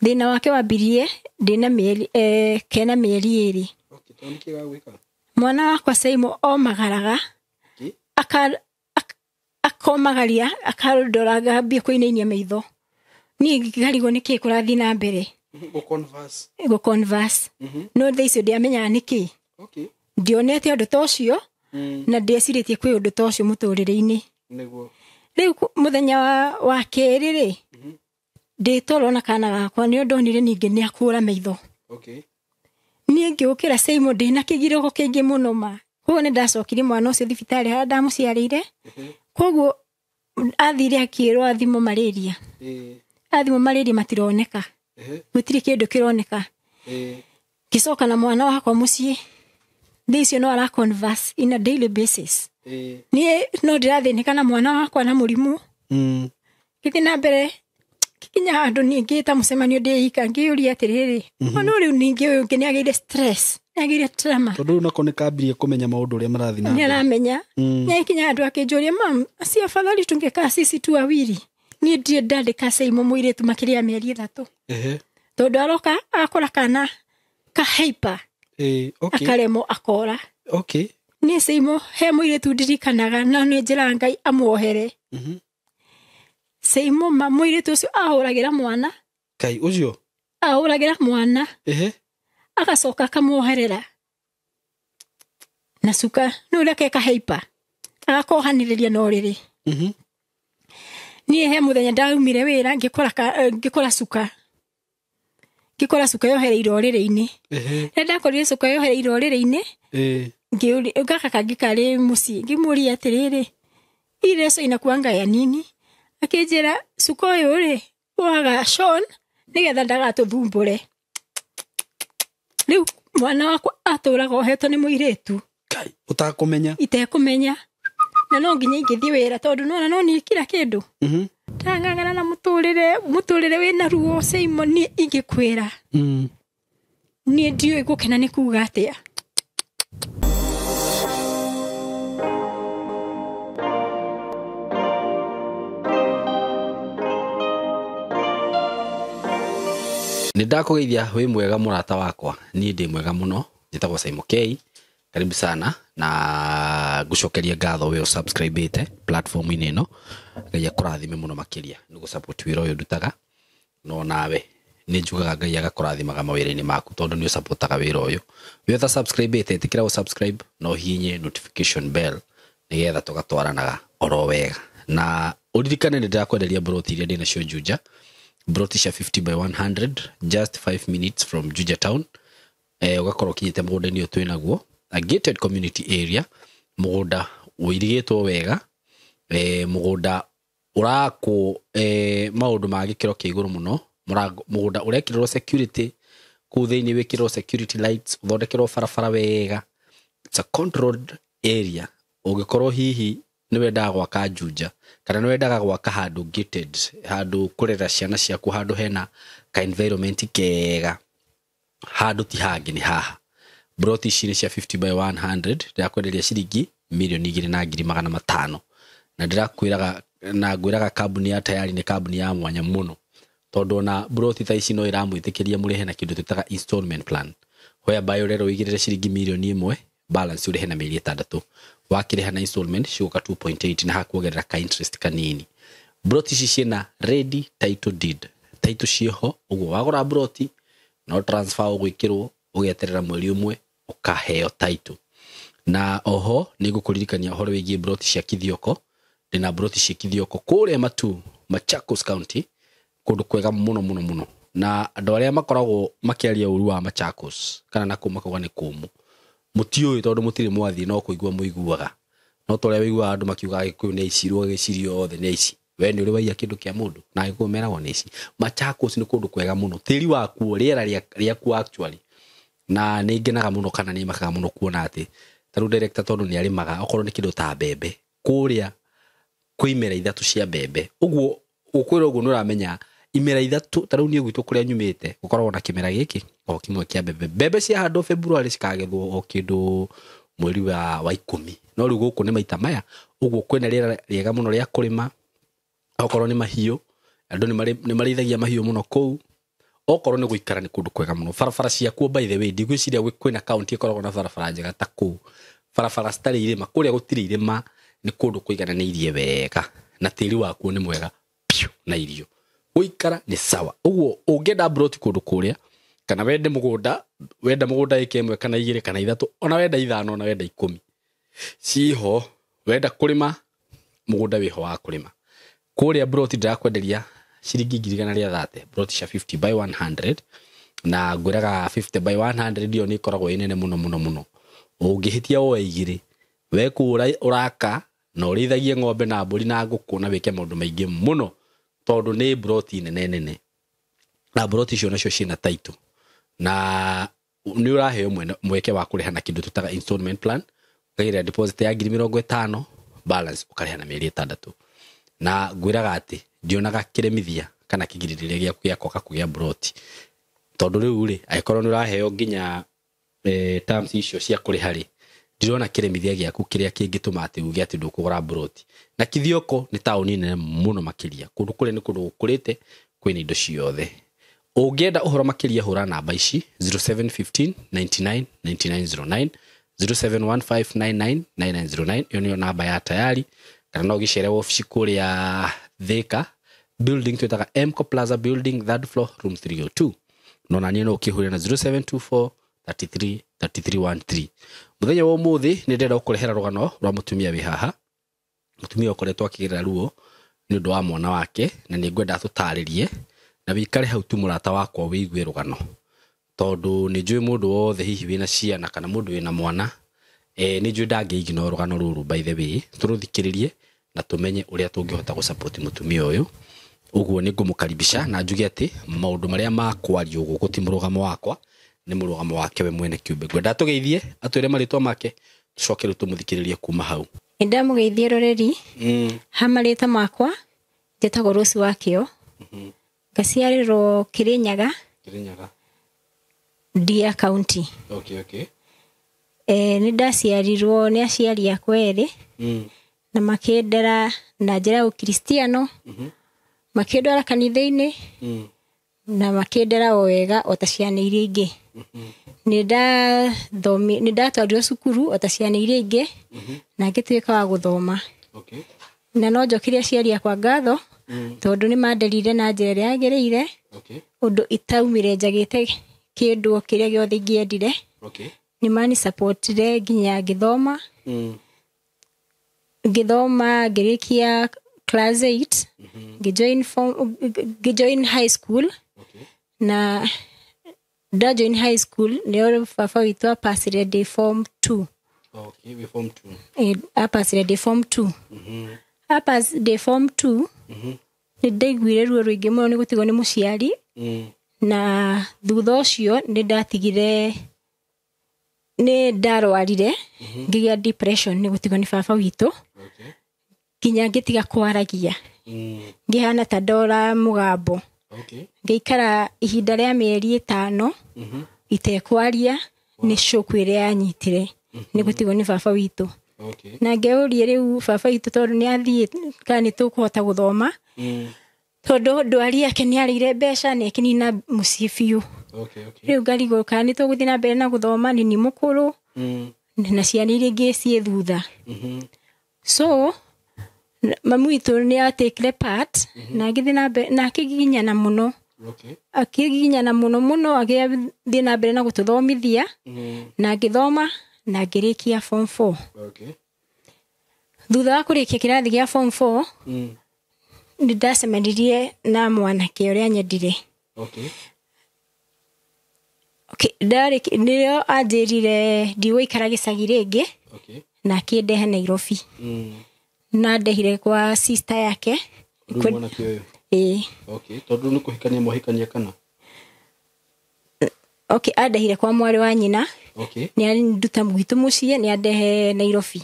thina wake wambirie ndina mieri kena mieri 2. Okay, toniki gagwika. Mwana wakwa Saimo o magaraga. Akomagaria akarodoraga mbia kuinainia maitho. Ni ngigarigo niki kurathi na mbere. Go converse. No thaicio ndiamenya niki. Okay. Ndionete undu tocio na ndeciritie kwi undu tocio muturire-ini. Niguo. Riu muthenya wa keri ri. Nditoro na kana gakwa ni ndonire ninge ni akura maitho. Okay. Ni ngiukira Saimo ndina kigiroko kingi muno ma. Koguo ni ndacokire mwana ucio thibitari ha ndamuciarire. Koguo athire akirwo athimo malaria. Athimo malaria matironeka. Gutiri kindu kironeka. Kisoka na mwana wakwa mucii. Thicio no ara converse in a daily basis. Ni no ndirathinika na mwana wakwa na murimu. Kithi na mbere kinya handu ningi ta mucemanio ndiika ngiuria atiriri. Ono riu ningi uyu ngi niagire stress. Niagire trauma. Tondu nako ni kambirie kumenya maundu uria marathi na. Ni aramenya. Ni kinya handu akinjuria mam asi afadhali tungeka sisi tu awiri. Ni ndie ndandika Saimo muiretu makiria mieri 3. Tondu aroka akora kana ka hyper. Okay. Akaremo akora. Okay. Ni Saimo he muiretu ndirikanaga na ni njira Ngai amuohere. Saimo muiretu ucio ahuragira mwana. Kai ucio. Ahuragira mwana. Agacoka akamuoherera. Na suka no reke ka hyper. Agakohaniriria no riri. Ni he muthenya ndaumire wira ngikora suka. Ngikora suka yohereire orire-ini. Ndakorire suka yohereire orire-ini. Ngiuri ugaka ngikari muci ngimuria atiriri. Ireso inakuanga ya nini? Akijira suka uyu ri waga Sean nigetha ndagatuthumbure. Riu mwana wakwa aturaga ohetwo ni muiretu. Kai utakumenya. Itekumenya. Na no nginya ingithii wira tondu no ni kila kindu. Tangangana na muturire wina ruo Saimo ni ingikwira. Ni ndio igukena ni kuga atia. Nidakugeithia wi mwega murata wakwa ni ndi mwega muno njitagwo Saimo K. Karibu sana na gucokeria ngatho we subscribe platform ino Ngai akurathime muno makiria nugu support wira uyu ndutaga no nawe ni njugaga Ngai agakũrathimaga mawira-ini maku tondu ni supportaga wira uyu we tha subscribe tikira go subscribe no hinye notification bell nigetha tugatwaranaga oro wega na uririkane ni ndakwenderia broti iria ndina cio Juja broti cia 50 by 100 just 5 minutes from Juja town ugakorwo kinyite mugunda-ini uyu twinaguo a gated community area mugunda uirigetwo wega mugunda urako maundu ma gikiro kia iguru muno mugunda urekirwo security kutheini wikirwo security lights uthondekerwo barabara wega. It's a controlled area. Ugikorwo hihi ni wendaga gwaka Juja kana ni wendaga gwaka handu gated handu kurera ciana ciaku handu hena ka environment kega handu ti hangi ni haha broti ici ni cia 50 by 100 ndakwenderia ciringi 2,250,000 na ndirakwiraga na ngwiraga kambuni ya tayari ni kambuni ya mwanya muno tondu na broti ta ici no iramwitikiria murihe na kindu tutaga installment plan whereby urero wigirire ciringi 1,000,000 balance urihe na mieri 6 wakiriha na installment ciuka 2.8 na hakuongerera ka interest kanini. Broti ici ciena ready title deed title ciho uguo wagura broti no transfer ugwikirwo ugeterera mweri umwe ukaheo title. Na oho nigukuririkania horo wigie broti cia Kithioko ndina broti cia Kithioko kure matu Machakos County kundu kwega muno na andu aria makoragwo makiaria uru wa Machakos kana na kumakogwa ni kumu mutioi tondu mutiri mwathi no kuigua muiguaga no toria wiguaga andu makiuga Gikuyu ni icirwo gicirio othe ni ici we ni uri waia kindu kia mundu na Gikuyu meragwo ni ici. Machakos ni kundu kwega muno tiri waku riera riaku actually na ni ngenaga muno kana ni makaga muno kuona ati taru director tondu ni arimaga okorwo ni kindu ta bebe kuria kwi imera 3 cia bebe uguo ukwira uguo nuramenya imera 3 taru ni gwitu kuria nyumite gukorwo na kimera giki o kimwe kia bebe cia hando February cikagethwo o kindu mweri wa 10 no riu guku ni maita maya uguo kwena riera riega muno ria kurima okorwo ni mahiu andu ni marithagia mahiu muno kou okorwo ni guikara ni kundu kwega muno farafara cia kuo by the way ndigwiciria kwina county ikoragwo na farafara njega ta ku farafara stari irima kuria gutiri irima ni kundu kuigananiirie wega na tiri wakuo ni mwega na irio guikara ni sawa uguo ungenda broti kundu kuria kana wende mugunda ikemwe kana igire kana ithatu ona wenda 5 ona wenda 10 ciho wenda kurima mugunda wiho wa kurima kuria broti ndakwenderia ciringi 130 broti cia 50 by 100 na ngwiraga 50 by 100 dio ni koragwo inene muno ungihitia o igire we kura uraka na urithagie ng'ombe na mburi na nguku na wike maundu maingi muno tondu ni broti nene na broti cio nacio cina title na ni uraheo mweke wa kuriha na kindu tutaga installment plan ukagira deposit ya 50,000 balance ukariha na mieri 6 na ngwiraga ati ndionaga kiremithia kana kigiririria giaku giakoka kugia broti tondu riu ri aikorwo ni uraheo nginya terms icio cia kuriha ri ndirona kiremithia giaku kiria kingituma ati uge ati ndukugura broti na Kithioko ni tauni nene muno makiria kundu kuri ni kundu gukurite kwina indo ciothe ungienda uhoro makiria hura namba ici 0715 99 9909 0715999909 iyo niyo namba ya tayari kana no gicere office kuria Thika building twitaga Mco Plaza building third floor room 302 nona ni no ukihuria na 0724 33 3313 muthenya wa muthi ni ndenda ukurehera rugano rwa mutumia wi haha mutumia ukoretwo akigirira ruo ni undu wa mwana wake na ni ngwenda tutaririe na wikare hau tu murata wakwa wigwe rugano tondu ni njui mundu wothe hihi wina ciana kana mundu wina mwana ni njui ndangeignore rugano ruru by the way turuthikiririe na tumenye uria tungihota gusupport mutumia uyu uguo ni ngumukaribisha na njuge ati maundu maria makwario guku ti murugamo wakwa ni murugamo wake we mwene kiumbe ngwenda tugeithie atwire maritwa make tucoke tumuthikiririe kuma hau ndamugeithie roreri hamarita makwa njetago Rose Wakio ngaciarirwo Kirinyaga Dia County okay ni ndaciarirwo ni aciari akwa eri na makendera na njira ukristiano makendera kanitha-ini na makendera o wega o ta ciana iria ingi ni ndatwarirwo cukuru o ta ciana iria ingi na ngituika wa guthoma na no njokire aciari akwa ngatho tondu ni manderire na njira iria yagiriire undu itaumire njagite kindu kiria giothe ingiendire ni mani supportire nginya ngithoma ngirikia class 8 ngijoin high school na join high school ni baba witu apasire day form 2 we form 2 apasire day form 2 apas day form 2 ni ndaiguire ruo ruingi muno ni gutigwo ni muciari na thutha ucio ni ndatigire ni ndarwarire ngigia depression ni gutigwo ni baba witu kinya ngitiga kwaragia ngihana ta ndora mugambo ngeikara ihinda ria mieri 5 itekwaria ni shoku iria yanyitire ni gutigwo ni baba witu na ngeurie riu baba witu tondu ni athie kana ni tukuhota guthoma tondu ndwari yake ni arire mbeca ni kinina mucii biu riu ngarigo kana ni tuguthie na mbere na guthoma ni mukuru na ciana iria ingi cie thutha so mamu witu ni atekire part na ngithie na mbere na akiginyana muno akiginyana muno agithie na mbere na gututhomithia na ngithoma na ngirikia form 4 thutha wa kurikia kirathi gia form 4 ni ndacemanirie na mwanake uria nyendire niyo anjirire ndigũikara gĩcagi rĩngĩ na akĩndehe Nairobi na ndehire kwa sister yake tondu ni kuhikania mohikania kana andehire kwa mwari wa nyina ni arinduta mwitu mucie ni andehe Nairobi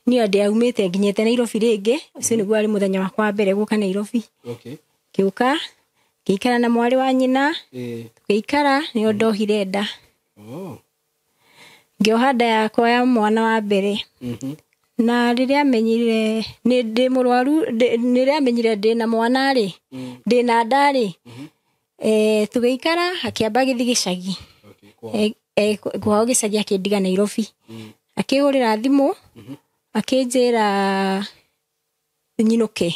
ni ande aumite nginyete Nairobi rĩngĩ ucio nĩguo ari muthenya wakwa wa mbere guka Nairobi kiuka ngĩikara na mwari wa nyina ngĩikara nĩ ndohire nda ngĩoha nda yakwa ya mwana wa mbere na rĩrĩa amenyire nĩ ndĩ mũrwaru rĩrĩa amenyire ndĩ na mwana rĩ ndĩ na nda rĩ tugeikara akiamba githi gicagi. Kwao gicagi akindiga Nairobi. Akihurira thimu akinjira nyinuke.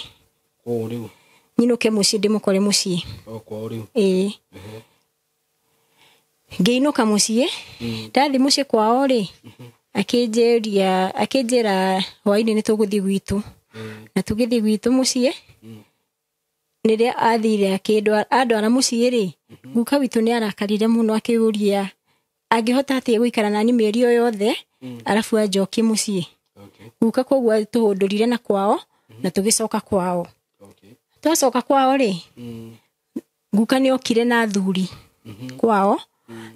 Riu Nyinuke mucii ndimukore mucii. Kwao riu. Ngiinuka mucii ndathi mucii kwao ri akinjira hwaini ni tuguthi gwitu. Na tugithi gwitu mucii niria athire andwara mucii ri guka witu ni arakarire muno akiuria angihota atie guikara nani mieri yo yothe arafu ajoki mucii. Guka kogwa tuhundurire na kwao na tugicoka kwao. Twacoka kwao ri guka ni okire na thuri kwao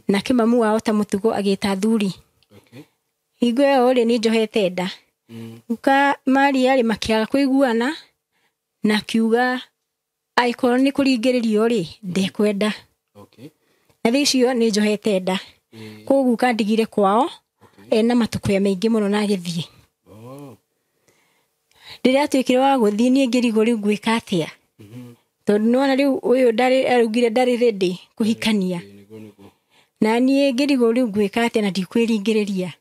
na kimamu wao ta mutugo agita thuri. Hingo yo ri ni njohete nda. Guka Maria ri makiaga kuiguana na kiuga aikoro ni kuringiririo ri ndekwenda. Na thicio ni njohete nda. Koguo kandigire kwao ena matukuya maingi muno na githie. Riria twikire wa guthie ni ngirigo riu gwika atia. Tondu nona riu uyu arugire ndari ready kuhikania. Na ni ngirigo riu gwika atia na ndikwiringiriria.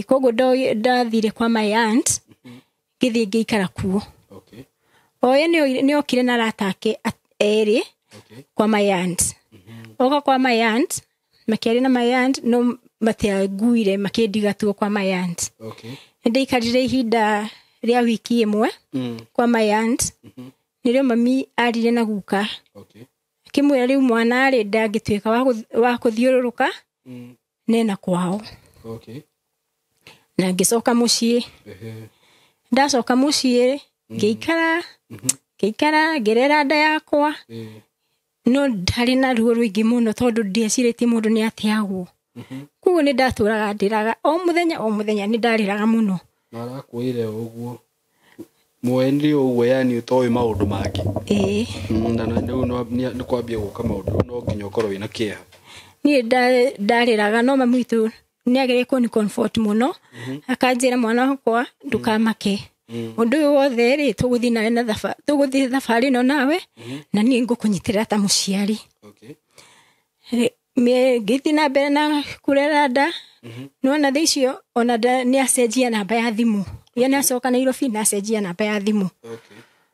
Koguo ndathire kwa my aunt githie ngiikara kuo. Oye ni okire na ratake eri kwa my aunt. Oka kwa my aunt makiari na my aunt no matiaguire makindiga tuo kwa my aunt. Ndaikarire ihinda ria wiki imwe kwa my aunt. Nirio mami arire na guka. Kimwira riu mwana ari ndangitwika wa kuthiururuka nena kwao. Na ngicoka mucii. Ndacoka mucii ngiikara ngerera nda yakwa. No ndari na ruo rwingi muno tondu ndiecirite mundu ni atiagwo. Kuo ni ndaturaga ndiraga o muthenya ni ndariraga muno. Narakwire uguo mwendi uguo yani utoe maundu mangi. Na ni kwambia guka maundu no nginya ukorwo wina kieha. Ni ndariraga no mamu itu ni agire ko ni comfort muno. Akanjira mwana wakwa ndukamake. Undu uyu wothe ri tuguthi nawe na tuguthi thabari no nawe na ni ngukunyitira ta muciari. Me githi na mbere na kurera nda. Nona thicio ona ni acenjia namba ya thimu. Ye ni acoka Nairobi na acenjia namba ya thimu.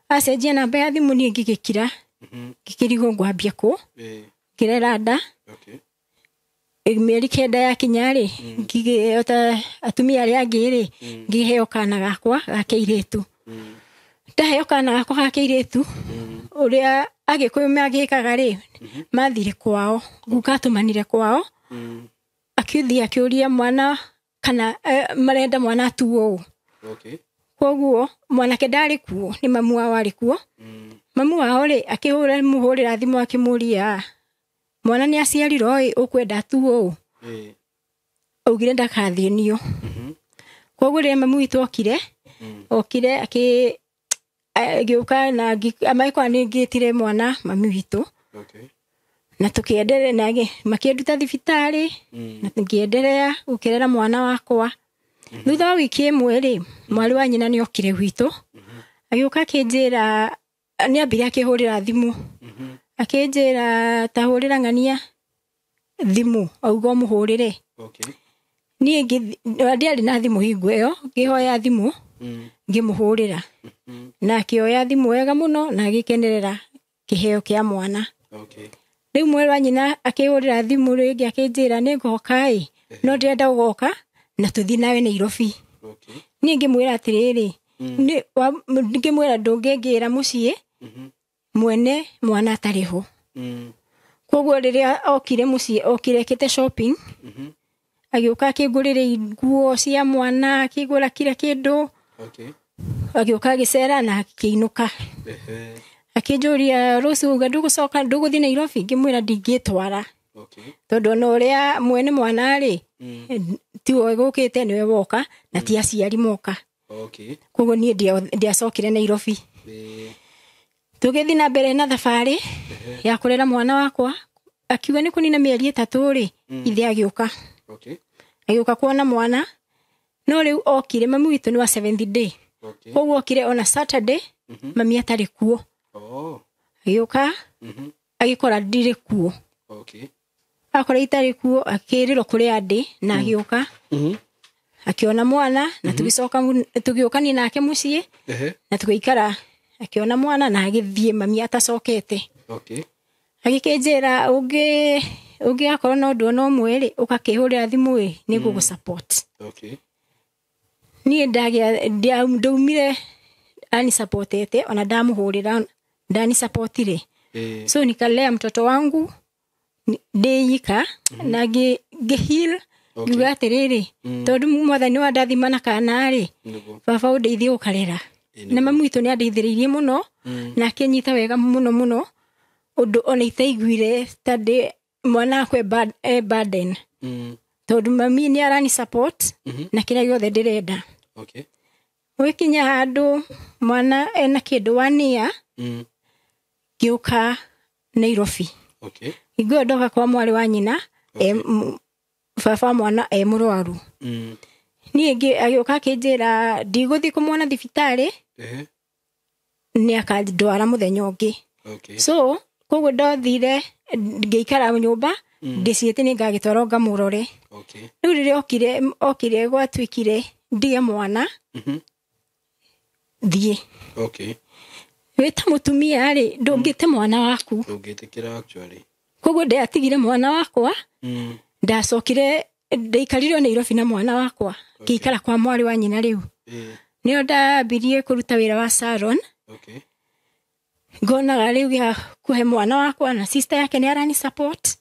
Acenjia namba ya thimu ni ngigikira. Ngikirigo ngwambia ku. Kirera nda. Mieri kenda ya kinyari ngigota atumia ari angi ri ngiheo kana gakwa gakeiritu. Ndaheo kana gakwa gakeiritu uria agikume agikaga ri mathire kwao guka tumanire kwao. Akiuthia akiuria mwana kana marenda mwana tuo. Koguo mwana kendari kuo ni mamu wao ari kuo. Mamu wao ri akihura muhurira thimu akimuria mwana ni aciarirwo ukwenda tuo. Ugire ndakathinio. Koguo ri mamu witu okire agiuka na amaikwa ni ngitire mwana mamu witu. Na tukiendelea nage makienduta thibitari na ngiendelea gukirera mwana wakwa. Thutha wa wiki imwe ri mwari wa nyina ni okire gwitu. Agiuka akinjira ni ambire akihurira thimu. Akinjira tahurira ngania thimu augo muhurire. Ni ndiari na thimu hingo iyo ngihoya thimu ngimuhurira. Na kioya thimu wega muno na gikenerera kiheo kia mwana. Riu mwari wa nyina akihurira thimu ringi akinjira ni ngoka no ndirenda ugoka na tuthi nawe Nairobi. Ni ngimwira atiriri ni ngimwira ndungingira mucii mwene mwana atariho. Koguo riria okire mucii okire kite shopping. Agiuka akigurire nguo cia mwana akigura kila kindu. Agiuka agicera na akiinuka. Akijuria rusu ndugucoka nduguthi Nairobi ngimwira ndingitwara. Tondu no ria mwene mwana ri tiwe gukite niwe woka na ti aciari moka. Koguo ni ndiacokire Nairobi. Tugithi na mbere na thabari ya kurera mwana wakwa. Akiuga ni kunina mieri 3 ri ithe agiuka. Agiuka kuona mwana no riu okire mamu witu ni wa 7th day. Koguo okire on a Saturday mami atari kuo. Agiuka agikora ndire kuo. Okay. Akora itari kuo akiriro kuri andi na agioka. Akiona mwana na tugiokani nake mucii. Na tugiikara akiona mwana na agithie mami atacokete. Okay. Agikenjera ugi akora no ndu no mweri ukakihurira thimu ni gugu support. Okay. Ni ndaumire ani supportete ona ndamuhurira ndani supportire. So nikalea mtoto wangu deika na heal yugatiriri tondu mwathani wa ndathimana kana ri baba undeithie ukarera na mamu itu ni andeithiririe muno na akinyita wega muno undu ona itaiguire tande mwana akwe burden tondu mami ni arani support na kila yothe ndirenda. Okay. Wikinya handu mwana ena kindu wania giuka Nairobi. Okay. Igwe ndoka kwa mwari wa nyina baba mwana murwaru. Ni agioka kinjira ndiguthi kumwona thibitari. Ni akandwara muthenya ungi. Okay. So koguo ndothire ngeikara nyumba ndiciete ni ngagitwara ngamurore. Okay. Riu riri okire gwatwikire ndige mwana. Thie. Okay. Weta mutumia ri ndungite mwana waku. Ndungitikira actually. Koguo ndatigire mwana wakwa. Ndacokire ndaikarire Nairobi na mwana wakwa. Kiikara kwa mwari wa nyina riu. Nio ndambirie kuruta wira wa salon. Okay. Ngona riu ya kuhe mwana wakwa na sister yake ni arani support.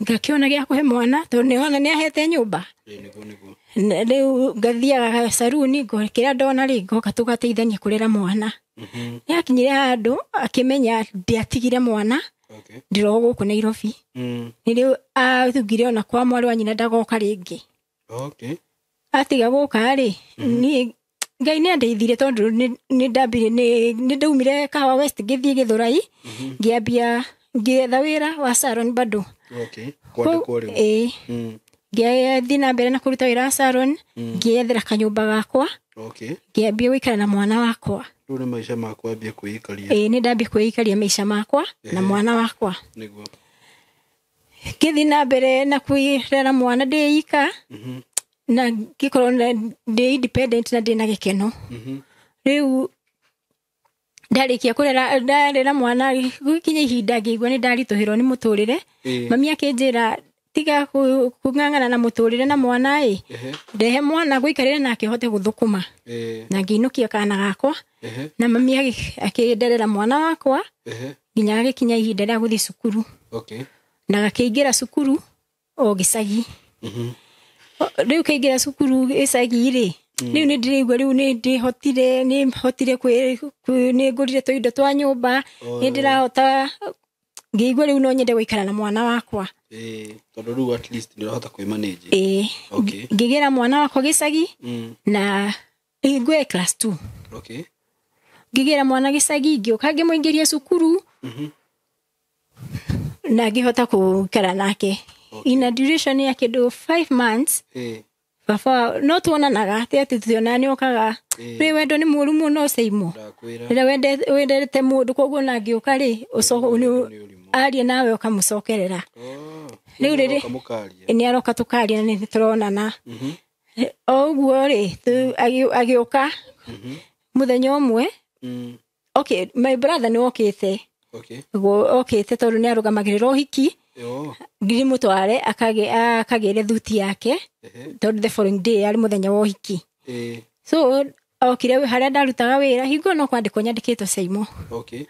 Ngakiona gya kuhe mwana to ni ona ni ahete nyumba. Riu ngathia saruni ngokira ndona ri ngoka tugateithania kurera mwana. Ni akinyire handu akimenya ndiatigire mwana. Okay. Ndiro guku Nairobi. Riu athugire ona kwa mwari wa nyina ndagoka ringi. Okay. Atiga guka ri ni Ngai ni andeithire tondu ni ndambire ni ndaumire Kawa West githie Githurai ngiambia ngietha wira wa salon bado. Okay. Kwore. Ngiathi na mbere na kuruta wira wa salon ngiethera kanyumba gakwa. Okay. Ngiambia wikara na mwana wakwa. Rure maisha makwa ambia kuikaria. Ni ndambia kuikaria maisha makwa na mwana wakwa. Niguo. Ngithi na mbere na kuirera mwana ndeika. Na gikoro ndi independent na ndina gikeno. Riu ndarikia kurera mwana gukinya ihinda ngigwa ni ndarituhirwo ni muturire. Mami akinjira tiga kungangana na muturire na mwana ndehe mwana guikarire nake hote guthukuma. Na nginukia kana gakwa. Na mami akinderera mwana wakwa. Nginya agikinya ihinda rĩa guthi cukuru. Okay. Na gakiingira cukuru o gicagi. Riu kaingira cukuru icagi ri riu ni ndirigwa riu ni ndihotire ni ngurire toindo twa nyumba ni ndirahota ngigwa riu no nyende guikara na mwana wakwa. Tondu riu at least ndirahota kwi manage. Okay. Ngigira mwana wakwa gicagi na ngwe class 2. Okay. Ngigira mwana gicagi ngioka ngimuingiria cukuru. Na ngihota gukara nake. Okay. In a duration ya kido 5 months. Baba no tuonanaga ati tutionani okaga. Ri wendo ni muru muno seimo. Ri wendete mundu koguo na ngioka ri ucoko aria nawe ukamucokerera. Riu riri ni aroka tukaria ni turonana. Oguo ri agioka muthenya umwe. Okay, my brother ni okite. Okay. Okite tondu ni arugamagirira uhiki. Ngiri mutware akagire thuti yake tondu the following day ari muthenya wa uhiki. So okire haria ndarutaga wira hingo no kwandikwo nyandikitwo Seimo. Okay.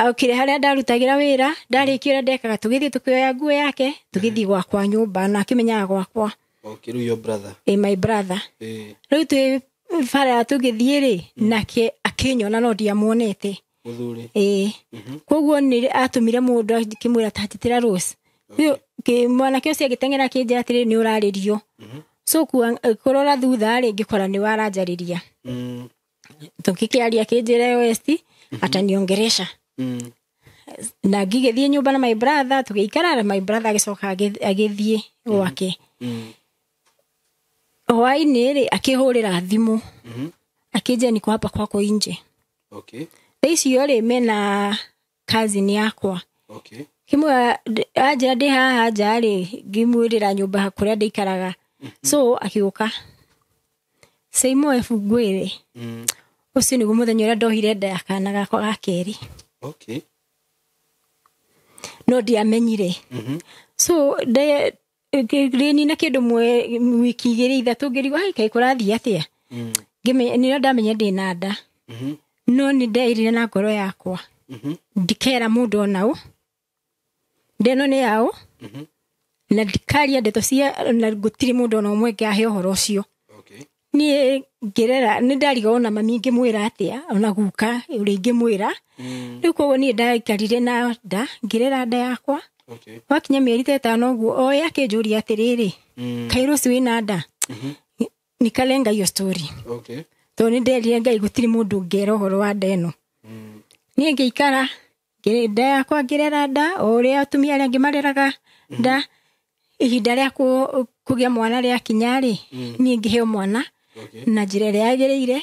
Okire haria ndarutagira wira ndarikira ndekaga tugithie tukioya nguo yake tugithie gwakwa nyumba na akimenyaga gwakwa. Okay, your brother. My brother. Riu tu fara tugithie ri nake akinyona no ndiamuonete. Muthuri. Koguo ni atumire mundu akimwira tatitira Rose. Riu mwana kio cia gitengera kinjira atiri ni uraririo. So kurora thutha ri ngikora ni waranjariria. Tukikiaria kinjira West ataniongeresha. Na ngigithie nyumba na my brother tugiikara na my brother agicoka agithie gwake. Hwaini ri akihurira thimu. Akije ni kwa hapa kwako nje. Okay. Icio ri mena cousin yakwa Okay. kimwe aja ndi haha njari ngimwirira nyumba kuria ndikaraga so akiuka Seimo efugwire ucio niguo muthenya uria ndohire nda yakana gakwa gakeri. Okay. No ndiamenyire so ni na kindu mwe wiki igiri ithatu ngirigwa hai kai kurathi atia ni ndamenya ndina nda no ni ndeirire na ngoro yakwa ndikera mundu onao ndeno ni yao na ndikaria ndeto cia na gutiri mundu ona umwe ngahe uhoro ucio. Okay. Ni ngirera ni ndariga ona mami ngimwira atia ona guka uri ngimwira riu koguo ni ndaikarire na nda ngirera nda yakwa. Okay. Wakinya mieri 5 uguo oya akinjuria atiriri Kairu si wina nda nikalenga hiyo story. Okay. To ni nderire ngai gutiri mundu ngera uhoro wa nda eno ni ngiikara nda yakwa ngirera nda uria atumia aria ngimareraga nda ihinda ria kugia mwana ria kinyari ni ngiheo mwana. Okay. Na njira ria yagereire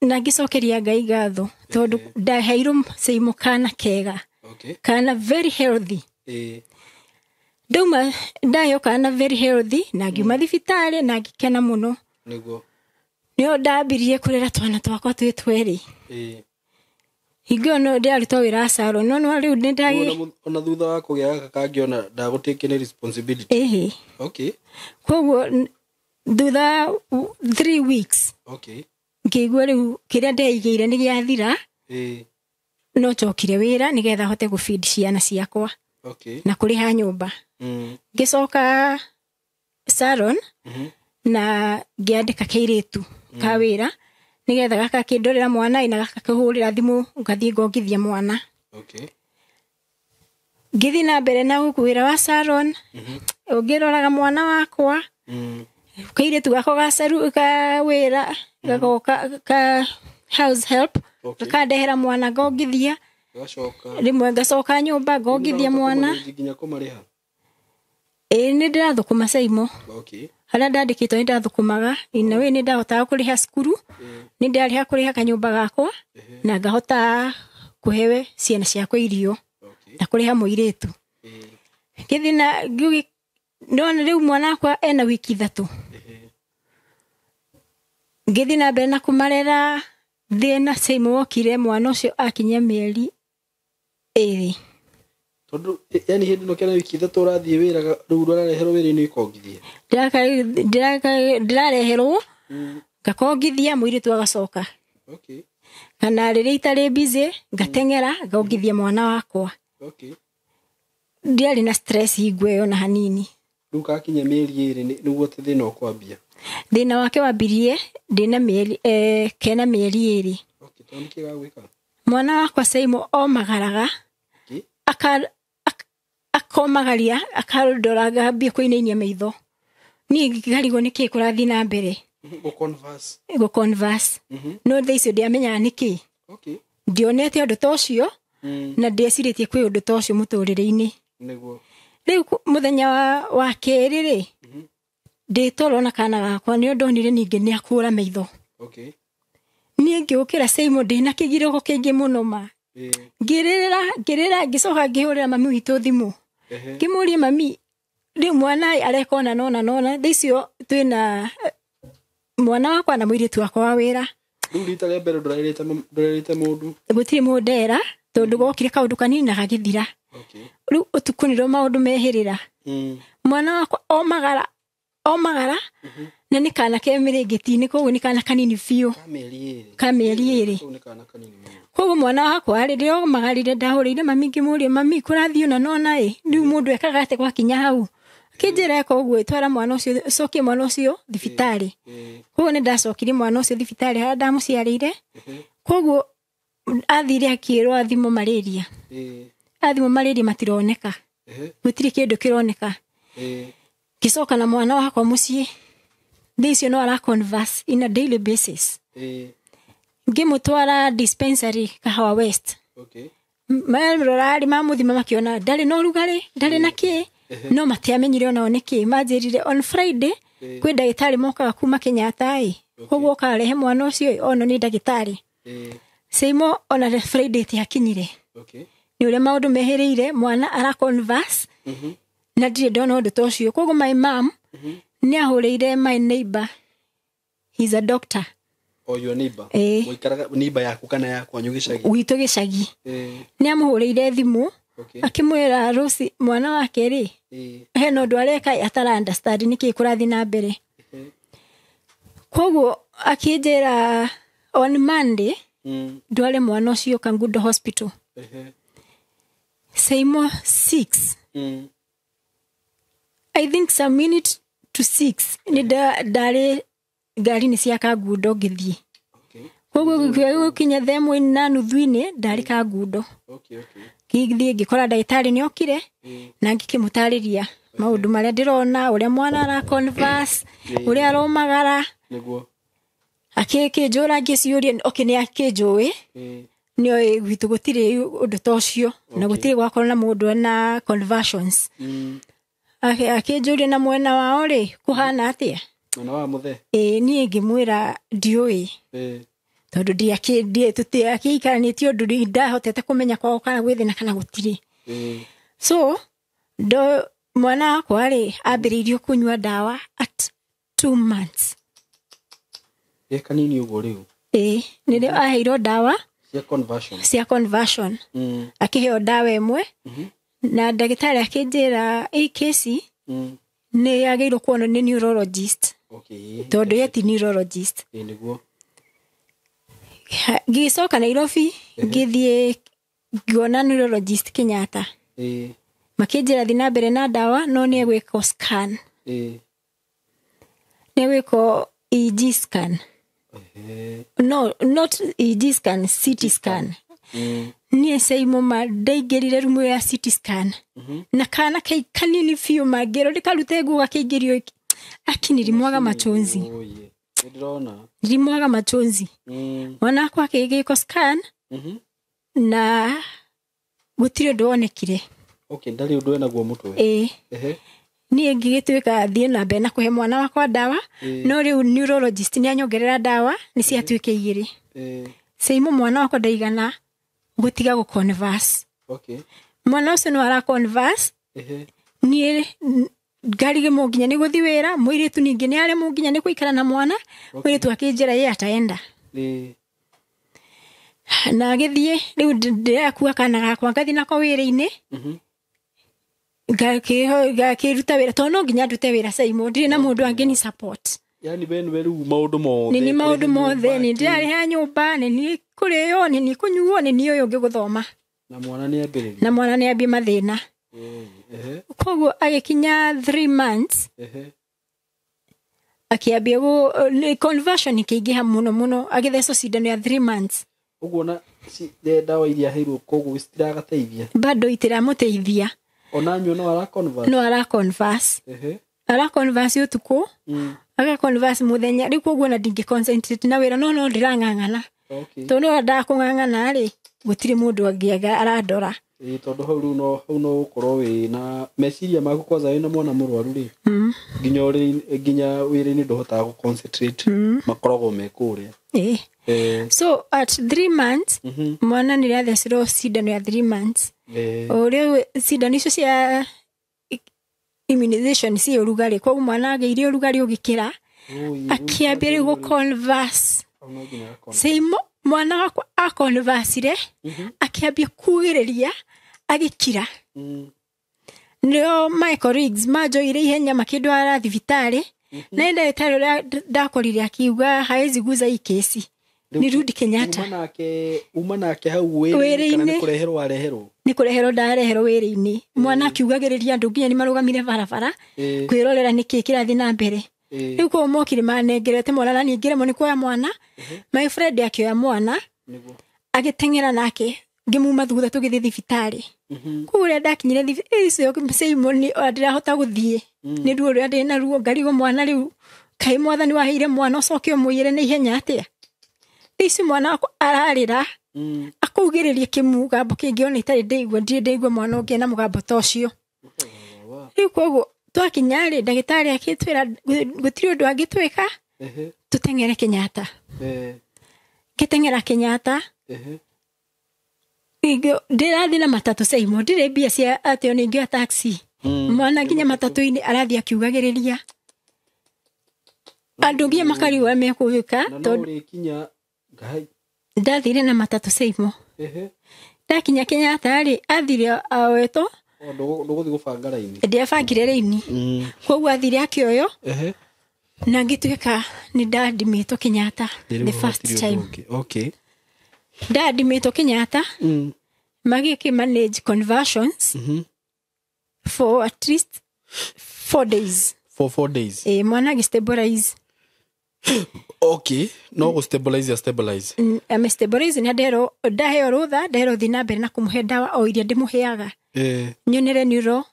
na ngicokeria ngai gatho tondu ndaheirwo Seimo kana kega. Okay. Kana very healthy. Nduma ndayo kana very healthy na ngiuma thibitari na ngikena muno niguo nio ndambirie kurera twana twakwa twi tweri. Hingo no ndiarutwo wira saro no riu ni ndagi ona thutha wa kugia gaka kangiona ndagutake responsibility. Okay. Koguo thutha 3 weeks. Okay. Ngigwa riu kiria ndeigire ni giathira no chokire wira nigetha hote gufeed ciana ciakwa. Okay. Na kuriha nyumba ngicoka salon na ngiandika kairitu ka wira nigetha gaka kindorera mwana ina gaka kuhurira thimu ngathie ngongithia mwana. Okay. Ngithi na mbere na gukwira wa salon ugiroraga mwana wakwa kairitu gako gacaru ka wira gagoka ka house help gakandehera mwana ngongithia rimwe ngacoka nyumba ngongithia mwana nginya kumariha. Ni ndirathukuma Seimo. Okay. Hala ndandikitwo ni ndathukumaga ina we ni ndahotaga kuriha cukuru ni ndariha kuriha kanyumba gakwa na ngahota kuhewe ciana ciakwa irio na kuriha muiritu. Ngithi na ngiugi ndona riu mwana wakwa ena wiki 3 ngithi na mbere na kumarera thina Seimo wokire mwana ucio akinya mieri 2 tondu yani hindi no kena wiki 3 urathie wira riu rurareherwo wira ni ikongithia ndirareherwo ngakongithia muiritu agacoka. Okay. Kana riria itari busy ngatengera ngongithia mwana wakwa. Okay. Ndiari na stress igwe ona hanini. Riu kakinya mieri 2 niguo te thina ukwambia. Thina wake wambirie ndina mieri kena mieri 2. Okay. Tondu kiga gwika mwana wakwa Seimo omagaraga akomagaria akarodoraga mbia kuinainia maitho ni ngigarigo niki kurathi na mbere go converse no thaicio ndiamenyaga niki. Okay. Ndionete undu tocio na ndeciritie kwi undu tocio muturire-ini niguo riu muthenya wa keri ri nditoro na kana gakwa ni ndonire ninge ni akura maitho. Okay. Ni ngiukira Seimo ndina kigiroko kingi muno ma ngirira ngicoka ngihurira mami witu thimu ngimuria mami riu mwana arekona nona thicio twina mwana wakwa na muiritu wakwa wa wira riu rita ria mbere ndurerete mundu gutiri mundera tondu gokire kaundu kanini na gagithira. Okay. Riu utukuniro maundu mehirira mwana wakwa omagara na ni kana ke mirigitini koguo ni kana kanini fiu ka mieri 2 koguo mwana wakwa ari rio magarire ndahurire mami ngimuria mami kurathio na nona riu mundu ekaga ate kwa kinya hau kinjira koguo twara mwana ucio cokie mwana ucio thibitari. Koguo ni ndacokirie mwana ucio thibitari ha ndamuciarire koguo athire akirwo athimo malaria matironeka gutiri kindu kironeka. Kisoka na mwana wakwa mucii thicio no ara converse in a daily basis. Ngimutwara dispensary Kahawa West. Okay. Marorari mamuthima makiona ndari no rugari ndari na ki no matiamenyire ona oneki manjirire on Friday kwi ndagitari mokaga kuma Kenyatta koguo karehe mwana ucio ono ni ndagitari. Seimo ona Friday ti akinyire Okay. Ni ule maundu mehirire mwana ara converse. Na ndire ndona undu tocio. Koguo my mom ni ahurire my neighbor. He's a doctor. Oh, your neighbor. Muikaraga neighbor yaku kana yakwa nyugicagi. Uitu gicagi. Ni amuhurire thimu. Okay. Akimwira Rosi mwana wake ri. He no ndu areka atara understand niki kurathi na mbere. Koguo akinjira on Monday ndware mwana ucio Kangundo Hospital. Saimo 6. I think some minute to 6 ni dare gari ni cia Kangundo ngithie. Koguo kinya themwe na nuthu-ini ndari Kangundo. Ngithie ngikora ndagitari ni okire na ngikimutariria maundu maria ndirona uria mwana ara converse uria aromagara niguo akijura ngiciuria ni akijui ni gwitu gutire undu tocio na gutire gwakorwo na mundu na conversions akijuria na mwena wao ri kuhana atia mwena wa muthe ni ngimwira ndiui tondu ndiakindie tutiakikaranitio undu ndahotete kumenya kwao kana gwithina kana gutire so mwana wakwa ri ambiriirio kunywa dawa at 2 months kanini ugo riu nire aheirwo dawa cia conversion akiheo dawa imwe na ndagitari akinjira kesi ni ageirwo kuona ni neurologist tondu ye ti neurologist niguo gicoka Nairobi ngithie ngona neurologist Kenyatta makinjira thina mbere na dawa no ni egwiko scan ni egwiko EG scan no not EG scan, CT scan ni Saimo mandaingirire rumu ya CT scan na kana kai kanini fiu magero ndikarute guga kaigirio akiniri mwaga machonzi ndimwaga machonzi mwana kwa kigiko scan na gutire ndonekire ndari undu ena guo mutwe ni ngigituika thie na mbere na kuhe mwana wakwa dawa no riu neurologist ni anyongerera dawa ni ciatuike igiri Saimo mwana wakwa ndaigana gutiga gu converse mwana ucio no ara converse ni ngarige munginya ni guthi wira mwiritu ningi ni ari munginya ni kuikara na mwana mwiritu akinjira ye ataenda na githie riu ndirakua kana gakwa ngathi nako wira-ini ngakiruta wira tono nginya ndute wira Saimo ndire na mundu angeni support yani benu beru maundu mothe ni maundu mothe ni ndari ha nyumba ni kuriyo ni kunyuo ni uyu ngiguthoma na mwana ni ambiriria na mwana ni ambi mathina koguo agikinya 3 months akiambia go conversion ikiingiha muno agitheco cindano ya 3 months uguo na dawa iria heirwo koguo citiragateithia bado itiramuteithia onanyo no ara converse ara converse utuku aga converse muthenya riu koguo na ndingi concentrate na wira no ndirangangana tondu ndakungangana ri gutire mundu angiaga arandora tondu hau no ukorwo wi na meciria maku kwanza wina mwana murwaru ri nginya wira-ini ndohotaga gu concentrate makoragwo me kuria so at 3 months mwana ni athecirwo cindano ya 3 months ore cindano icio cia immunization si urugari kwa mwana ageirio urugari ugikira akiambia gu converse Saimo mwana wakwa a converse akiambia kugiriria agikira no my colleagues majoire ihenya makindwara thibitari na ndagitari uria ndakorire akiuga haizi guza ikesi ni Rudi Kenyatta uma nake hau wira kana ni kureherwo ndareherwo wira-ini mwana akiugagiriria andu nginya ni marugamire barabara kwirorera niki kirathi na mbere riu ko mokire manengerete mwana na ningire mo ni kwa mwana my friend akioya mwana agitengera nake ngimuma thutha tugithi thibitari kuria ndakinyire icio Saimo ni ndirahota guthie ni ruo ria ndina ruo ngarigo mwana riu kai mwathani waheire mwana ucokio mwire ni ihenya atia ici mwana wako ararira akugiriria kimugambo kingiona itari ndeigua mwana ungi na mugambo tocio riu koguo twakinyari ndagitari akitwira gutiri undu angitwika tutengere Kenyatta kitengera Kenyatta Ningĩ ndĩrathiĩ na matatũ Saimo ndirĩ mbia cia atĩ ningĩ taxi mwana nginya matatũ-inĩ arathi akiugagĩrĩria andũ nginya makariũa mekũwĩka tondũ kinya ndathire na matatũ Saimo ndakinya Kenyatta rĩ athire aweto ndũgũthiĩ gũbanga raini ndiabangire raini koguo athire akĩoyo na ngĩtuĩka nĩ ndadimĩtwo Kenyatta the first time. Okay. Ndadimĩtwo Kenyatta magĩkĩ manage conversions for at least 4 days. For 4 days. Mwana gĩstabilize. Okay, no go stabilize. Stabilize na ndaheo rutha thiĩ na mbere na kũmũhe ndawa o iria ndĩmũheaga. Nyonere neuro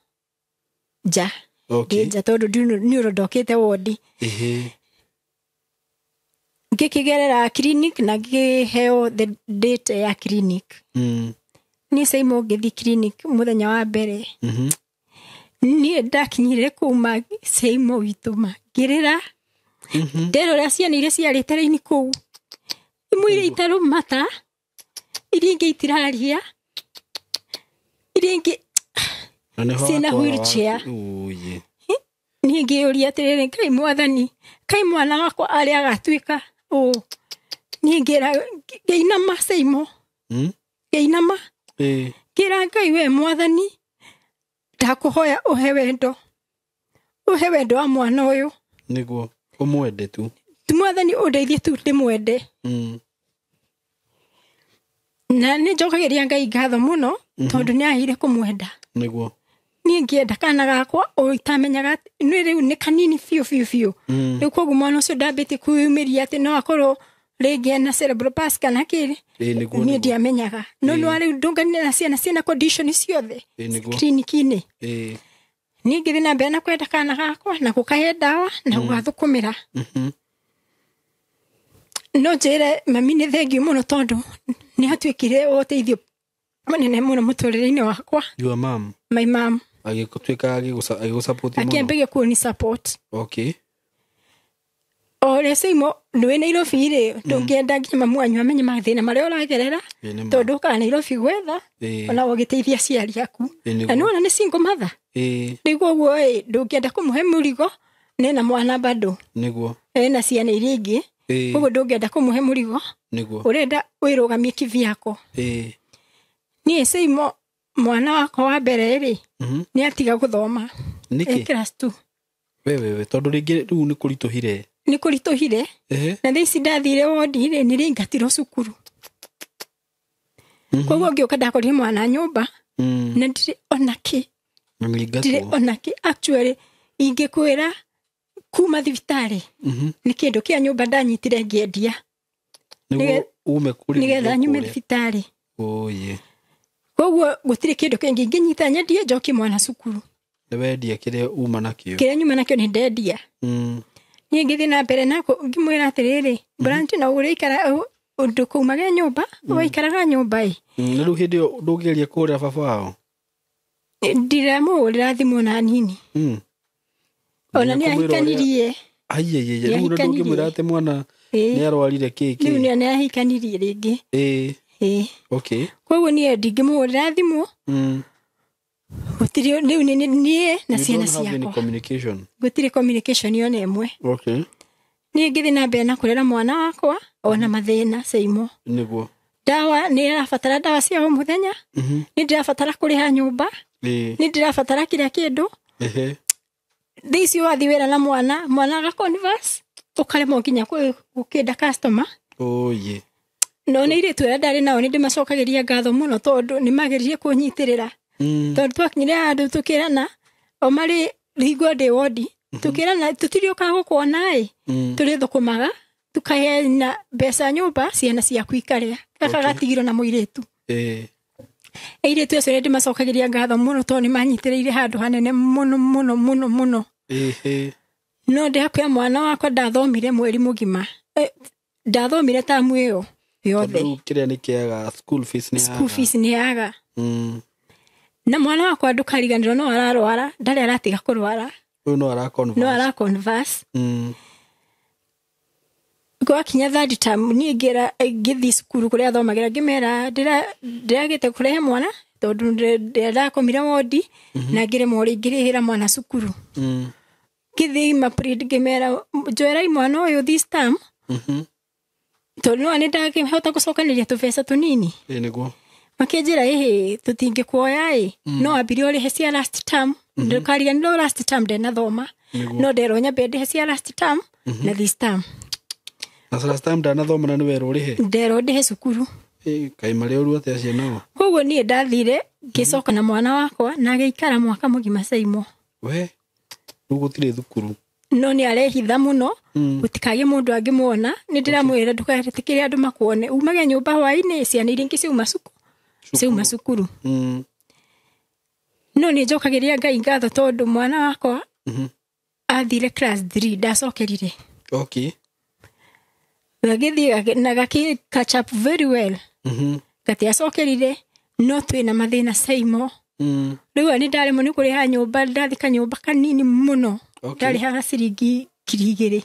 ja. Okay. Ja tondũ neuro ndokĩte wodi. Ngĩkĩgerera clinic na ngĩheo the date ya clinic. Niĩ Saimo ngĩthiĩ clinic mũthenya wa mbere. Niĩ ndakinyire kuma Saimo witũ ngĩrĩra. Nderora ciana iria ciarĩte raini kũu. Imwe iria itarũmata. Iria ingĩ itiraria. Iria ingĩ ciĩna wheelchair. Niĩ ngĩũria atĩrĩrĩ Ngai Mwathani kai mwana wakwa arĩa agatuĩka niĩ ngĩinama Saimo ngĩinama ngĩra Ngai we Mwathani ndakũhoya ũhe wendo wa mwana ũyũ nĩguo ũmwende tu Mwathani ũndeithie tu ndĩmwende. Na nĩ njokagĩria Ngai ngatho mũno tondũ nĩ ahire kũmwenda nĩguo niĩ ngĩenda kana gakwa itamenyaga nĩ rĩu nĩ kanini biũ rĩu koguo mwana ũcio ndambĩtie kwĩyumĩria atĩ no akorwo rĩngĩ na cerebral palsy kana kĩrĩ niĩ ndiamenyaga no rĩu ndũnganire na ciana condition ciothe clinic-inĩ. Niĩ ngĩthiĩ na mbere na kwenda kana gakwa na gũkahe ndawa na gũgathũkũmĩra. No njĩre mami nĩ thengiũ mũno tondũ nĩ atuĩkire ũteithio mũnene mũno mũtũrĩre-inĩ wakwa. Your mom? My mom. Agĩtuĩka agĩgũsupport mũno? Akĩambĩrĩria kuoni support. Okay. Ore Saimo nĩwe Nairobi rĩ ndũngĩenda nginya mamu wanyu amenye mathĩna marĩa ũragerera tondũ ũkaga Nairobi gwetha ona ũgĩteithia aciari aku. Na nĩwona nĩ single mother. Rĩu ũguo ndũngĩenda kũmũhe mũrigo nĩna mwana bado. Nĩguo. Na ciana iria ingĩ. Ũguo ndũngĩenda kũmũhe mũrigo. Nĩguo. Ũrenda wĩrũgamie kĩvyako. Niĩ Saimo mwana wakwa wa mbere rĩ nĩ atiga gũthoma. Nĩkĩ? Class 2. Wewe tondũ rĩngĩ rĩu nĩ kũritũhire. Nĩ kũritũhire. Na thaici ndathire wodi rĩ nĩ rĩingatirwo cukuru. Koguo ngĩũka ndakorire mwana nyũmba na ndirĩ onakĩ. Actually ingĩkwĩra kuma thibitarĩ nĩ kĩndũ kĩa nyũmba ndanyitire ngĩendia nĩgetha nyume thibitarĩ. Koguo gũtirĩ kĩndũ kĩngĩ ingĩnyita nyendie njokie mwana cukuru. Nĩ wendia kĩrĩa uma nakĩo? Kĩrĩa nyuma nakĩo nĩ ndendia. Niĩ ngĩthiĩ na mbere nako ngĩmwĩra atĩrĩrĩ Branch na ũrĩikara ũndũ kuumage nyũmba waikaraga nyũmba na rĩu hĩndĩ ĩyo ndũngĩgeria kũhũrĩra baba wao? Ndiramũhũrĩra thimũ na nini. Ona nĩ ahikanirie. Rĩu ndũngĩmwĩra atĩ mwana nĩ arwarire kĩĩ? Rĩu nĩ ahikanirie rĩngĩ. Okay. Koguo niĩ ndingĩmũhũrĩra thimũ. Gũtirĩ rĩu niĩ na ciana ciakwa. Gũtirĩ communication yona ĩmwe. Okay. Niĩ ngĩthiĩ na mbere na kũrera mwana wakwa ona mathĩna Saimo. Nĩguo. Ndawa nĩ arabatara ndawa cia o mũthenya. Nĩ ndĩrabatara kũrĩha nyũmba. Nĩ ndĩrabatara kĩrĩa kĩndũ. Thaici wathiĩ wĩra na mwana agaconverse ũkaremwo nginya gũkĩnda customer. No nĩ irĩtu ũrĩa ndarĩ nao nĩ ndĩmacokagĩria ngatho mũno tondũ nĩ mageririe kũnyitĩrĩra. Tondũ twakinyire handũ tũkĩrana o marĩ rĩngũ ndĩ wodi tũkĩrana tũtirĩ ũka gũkuona tũrĩ thũkũmaga tukahe na mbeca nyũmba ciana ciaku ikarĩa gaka gatigirwo na mũirĩtu. Airĩtu acio nĩ ndĩmacokagĩria ngatho mũno tondũ nĩ manyitĩrĩire handũ hanene mũno. No ndĩhakuya mwana wakwa ndathomire mweri mũgima. Ndathomire tamu ĩyo yothe. Kĩrĩa nĩ kĩaga school fees nĩ yaga. Na mwana wakwa ndũkariganĩrwo no ararwara ndarĩ aratiga kũrwara. No ara converse. gwakinya third term ni ngithi cukuru kuria thomagĩra ngĩmera ndĩragĩte kũrehe mwana tondũ ndĩrakomire wodi na ngĩremwo ngĩrĩhĩra mwana cukuru ngĩthi maprint ngĩmera njoerai mwana ũyũ this term tondũ no nĩndakĩhota gũcokanĩria tũbeca tũnini nĩguo makĩnjĩra tũtingĩkuoya no ambire ũrĩhe cia last term ndũkariganĩrwo last term ndanathoma no nderwo nyambe ndĩhe cia last term na this term na last term ndanathoma na nĩwerwo ũrĩhe nderwo ndĩhe cukuru kaĩ marĩ ũru atĩa ciana koguo niĩ ndathire ngĩcoka na mwana wakwa na agĩikara mwaka mũgima Saimo we rĩu gũtirĩ thukuru no nĩ arehitha mũno gũtikagĩe mũndũ angĩmuona nĩ ndĩramwĩra ndũkaretĩkĩre andũ makuone umage nyũmba hwaĩ-inĩ ciana iria ingĩ ciauma cukuru no nĩ njokagĩria Ngai ngatho tondũ mwana wakwa athire class 3 ndacokerire okay gagĩthiĩ na gakĩ catch up very well gatiacokerire no twĩna mathĩna Saimo rĩu nĩ ndaremwo nĩ kũrĩha nyũmba ndathika nyũmba kanini mũno ndarĩhaga ciringi 2,000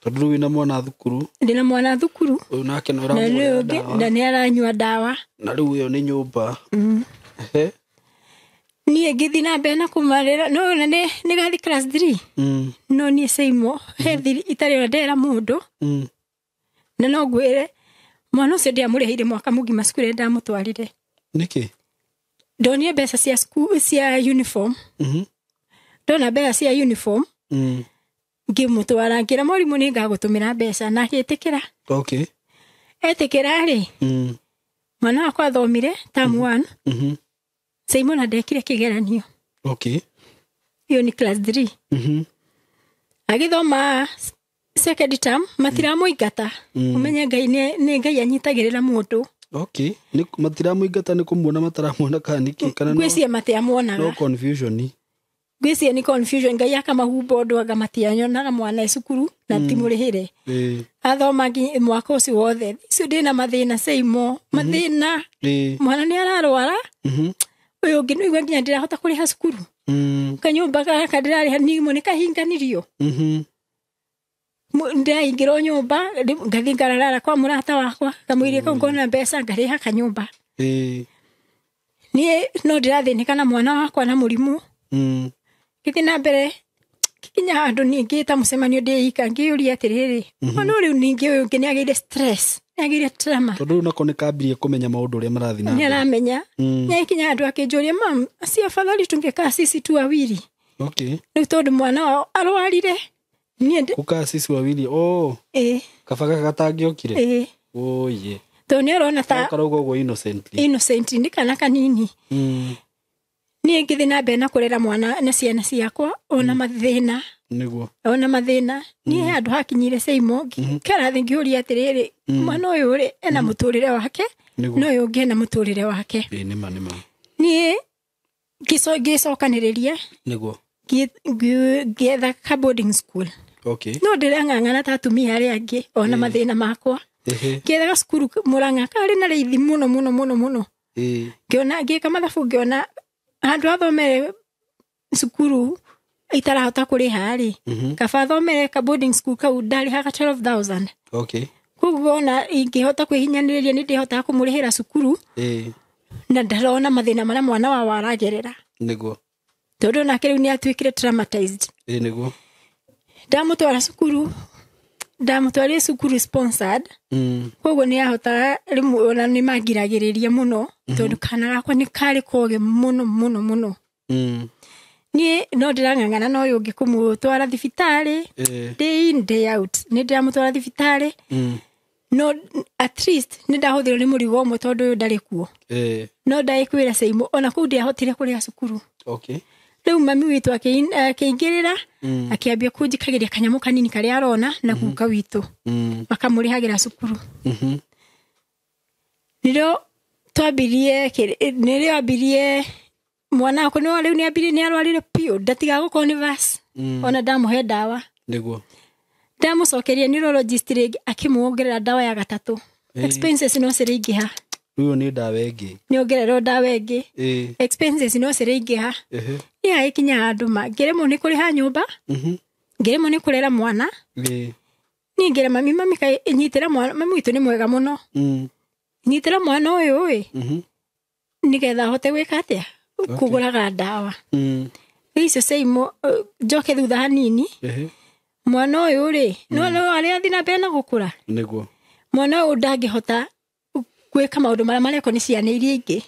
tondũ rĩu wĩna mwana thukuru ndĩna mwana thukuru ũyũ nake no ũramũrĩra ndawa na nĩ aranyua ndawa na rĩu ĩyo nĩ nyũmba niĩ ngĩthi na mbere na kũmarĩra no na nĩ gathi class 3 no niĩ Saimo he thiri itarĩ ona ndera mũndũ na no ngwĩre mwana ũcio ndiamũrĩhĩire mwaka mũgima cukuru ndamũtwarire nĩkĩ ndonire mbeca cia school cia uniform ndona mbeca cia uniform ngĩmũtwara ngĩra mwarimũ nĩ ngagũtũmĩra mbeca na agĩtĩkĩra okay etĩkĩra mwana wakwa athomire term 1 Saimo na ndekire kĩgeranio okay iyo ni class 3 agĩthoma second term matiramũingata umenye Ngai nĩ Ngai anyitagĩrĩra mũndũ okay nĩ matiramũingata nĩ kũmuona mataramuona kana no gwĩcia matiamuonaga no confusion gwĩcia ni confusion Ngai akamahumba ũndũ anga matianyonaga mwana cukuru na timũrĩhĩre athoma mwaka ũcio wothe icio ndĩna mathĩna Saimo mathĩna mwana nĩ ararwara ũyũ ũngĩ nĩguo nginya ndĩrahota kũrĩha cukuru kanyũmba gaka ndĩrarĩha nimo nĩ kahinganirio ndĩraingĩrwo nyũmba ngathi ngarara kwa mũrata wakwa kamũirie kau ngona mbeca ngarĩha kanyũmba niĩ no ndĩrathĩnĩka na mwana wakwa na mũrimũ gĩthiĩ na mbere kinya handũ ningĩ ta mũcemanio ndĩika ngĩũria atĩrĩrĩ mwana ũyũ ningĩ ũyũ ũngĩ nĩ agĩire stress nĩ agĩire trauma tondũ nako nĩ kambirie kũmenya maũndũ ũrĩa marathiĩ na mbere nĩ aramenya nĩ kinya handũ akĩnjũria mam si afadhali tungĩkaa sisi tu wawili okay rĩu tondũ mwana wao arwarire kukaa sisi wawili kabaga gatangĩokire oye tondũ nĩ ũrona ta karauga ũguo innocent nĩ kana kanini niĩ ngĩthi na mbere na kũrera mwana na ciana ciakwa ona mathĩna nĩguo ona mathĩna niĩ handũ hakinyire Saimo karathi ngĩũria atĩrĩrĩ mwana ũyũ ena mũtũrĩre wake no ũyũ ũngĩ ena mũtũrĩre wake nĩma niĩ ngĩcokanĩrĩria nĩguo ngĩetha ka boarding school okay no ndĩrang'ang'ana ta atumia arĩa angĩ ona mathĩna makwa ngĩetha cukuru Mũrang'a karĩ na raithi mũno ngĩona ngĩka mathabu ngĩona handũ athomere cukuru itarahota kũrĩha kaba athomere ka boarding school kau ndarĩhaga 12,000 okay koguo ona ingĩhota kwĩhinyanĩrĩria nĩ ndĩhotaga kũmũrĩhĩra cukuru na ndarona mathĩna marĩa mwana wao aragerera nĩguo tondũ nake rĩu nĩ atuĩkire traumatized nĩguo ndamũtwara cukuru ndamũtwarire cukuru sponsored koguo nĩ ahotaga rĩmwe ona nĩ mangiragĩrĩria mũno tondũ kana gakwa nĩ karĩ koge mũno niĩ no ndĩrang'ang'ana na ũyũ ũngĩ kũmũtwara thibitarĩ day in day out nĩ ndĩramũtwara thibitarĩ no at least nĩ ndahũthĩrwo nĩ mũrigo ũmwe tondũ ũyũ ndarĩ kuo no ndagĩkwĩra Saimo ona kũu ndiahotire kũrĩha cukuru okay rĩu mami witũ akĩingĩrĩra akĩambia kũnjikagĩria kanyamũ kanini karĩa arona na guka witũ makamũrĩhagĩra cukuru nĩrĩo ambirie mwana wakwa rĩu nĩ arwarire piũ ndatiga gũkorwo nĩ verse ona ndamũhe ndawa nĩguo ndamũcokeria neurologist rĩngĩ akĩmwongerera ndawa ya gatatũ expenses no ciraingĩha rĩu nĩ ndawa ĩngĩ nĩ ongererwo ndawa ĩngĩ expenses no ciraingĩha nĩ agĩkinya handũ ngĩremwo nĩ kũrĩha nyũmba ngĩremwo nĩ kũrera mwana ni ngera mami kai nyitira mwana mami witu ni mwega muno nyitira mwana uyu nigetha hote gwika atia kuguraga ndawa icio seimo njoke thutha hanini mwana uyu ri no ari athina bena gukura niguo mwana uyu ndangihota gwika maundu maria ko ni ciana iria ingi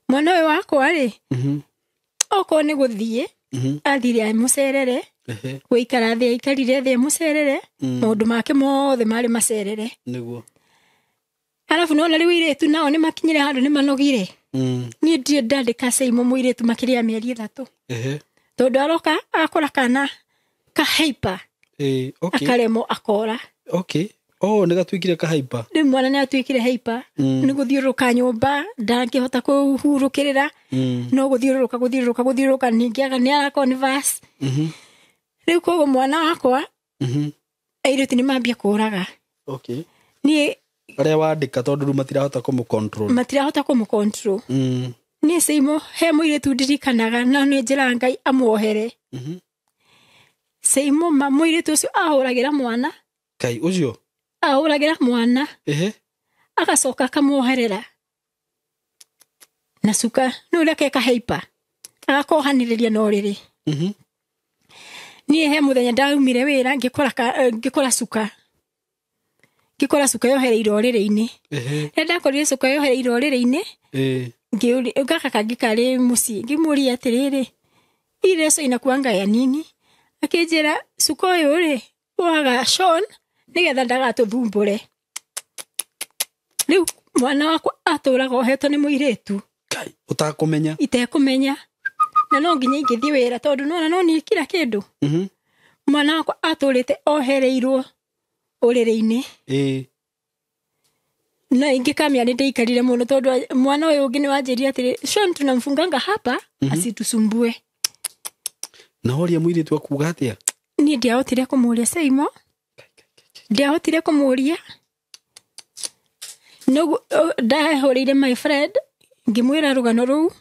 mwana uyu wakwa ri oko ni guthie athire mucerere gwikara thia ikarire thia mucerere maundu make mothe mari macerere niguo alafu no nari wiretu nao ni makinyire handu ni manogire ni ndie ndandika seimo muiretu makiria mieri 3 tondu aroka akora kana ka hyper okay akaremo akora okay ni gatwikire ka hyper ni mwana ni atwikire hyper ni guthiuruka nyumba ndangihota kuhurukirira no guthiuruka ningiaga ni ara converse riu kogo mwana wakwa airetu ni mambia kuraga okay ni aria wandika tondu matirahota kumu control ni seimo he muiretu ndirikanaga na ni njira Ngai amuohere seimo muiretu ucio ahuragira mwana kai ucio ahuragira mwana agacoka akamuoherera na suka no reke ka hyper agakohaniriria no riri ni he muthenya ndaumire wira ngikora suka yohereire oriri-ini ndakorire suka yohereire oriri-ini ngaka kangikari muci ngimuria atiriri ireso inakuanga ya nini akinjira suka uyu ri waga Sean nigetha ndagatuthumbure riu mwana wakwa aturaga ohetwo ni muiretu kai utakumenya itekumenya na no nginya ingithie wira tondu no ni kila kindu mwana wakwa aturite ohereirwo oriri-ini na ingikamia ni ndeikarire muno tondu mwana uyu ungi ni wanjiria atiri Sean tunamfunganga hapa asitusumbue na horia muiretu akuga atia ni ndiahotire kumuria seimo ndiahotire kumuria no ndahorire my friend ngimwira rugano ruu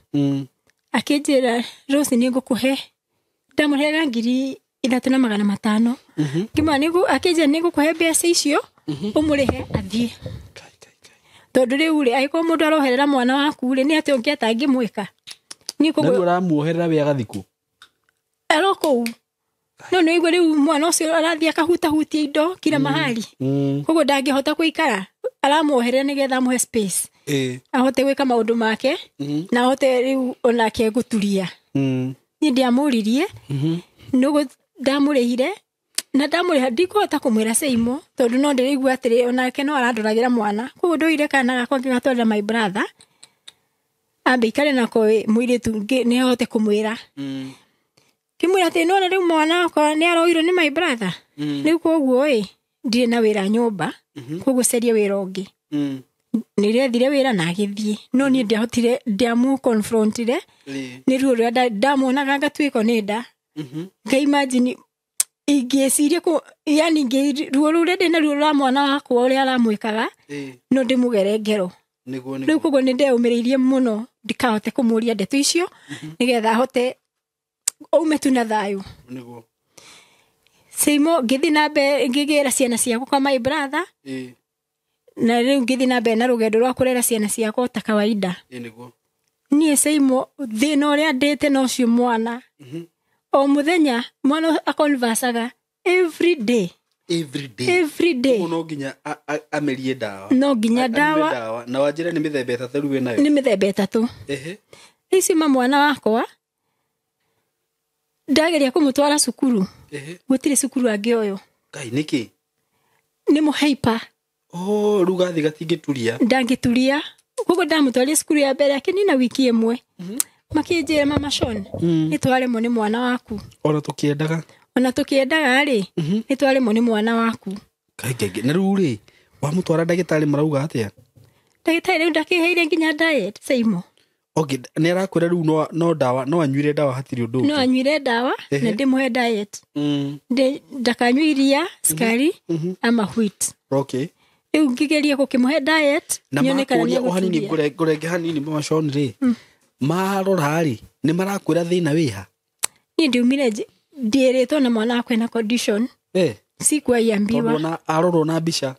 akinjira Rose ni ngukuhe ndamurega 3,500 ngima nigu akinjira ni ngukuhe mbeca icio umurihe athie tondu riu ri aiko mundu aroherera mwana waku ri ni ati ungiata ngimwika ni kugo uramuoherera we agathiku aroko no igwe riu mwana ucio arathia akahutia indo kila mahali kugo ndangihota kuikara aramuoherera nigetha muhe space ahote gwika maundu make na ahote riu onake guturia ni ndiamuririe nugo ndamurihire na ndamuriha ndikuhota kumwira seimo tondu no ndirigua atiri onake no aranduragira mwana kugo ndoire kana gakwa ngigatwarira my brother ambe ikare nako muiretu ni ahote kumwira kimwira ati no riu mwana wakwa ni aroirwo ni my brother riu koguo ndire na wira nyumba koguo ceria wira ungi nirethire wira na agithie no ni ndiahotire ndiamu confrontire ni ruo rwa ndamuonaga ngatwiko ni nda ngaimagine ingeciria yani ruo rure ndina ruo rwa mwana wakwa uria aramwikaga no ndimugere ngero riu koguo ni ndeumireirie muno ndikahote kumuria ndeto icio nigetha ahote ume tu na thayu niguo seimo ngithi na be ngigira ciana ciakwa kwa my brother na riu ngithi na be na rugendo rwa kurera ciana ciakwa ta kawaida niguo nie seimo thina uria ndete no cio mwana o muthenya mwana akonversaga every day no nginya amerie dawa no nginya dawa na wajira ni mithemba itatu we nayo ni mithemba itatu ici mwana wakwa ndageria kumutwara cukuru gutire cukuru angioyo kai niki ni muhaipa rugathi gatingituria ndangituria kugo ndamutwaria cukuru ya mbere akini na wiki imwe makinjira mama Sean nitwaremwo ni mwana waku ona tukiendaga ri nitwaremwo ni mwana waku kai na riu ri wamutwara ndagitari marauga atia ndagitari ndakiheire nginya diet seimo okay ni arakwira riu no dawa no anyuire dawa hatiri undu no anyuire dawa na ndimuhe diet ndakanyuiria skari ama wheat okay riu ngigeria gukimuhe diet nyone kana ni hanini ngurenge hanini mama Sean ri marora ri ni marakwira thina wiha ni ndiumire ndiritwo na mwana wakwa na condition sikwa iambiwa tondona arorwo na mbica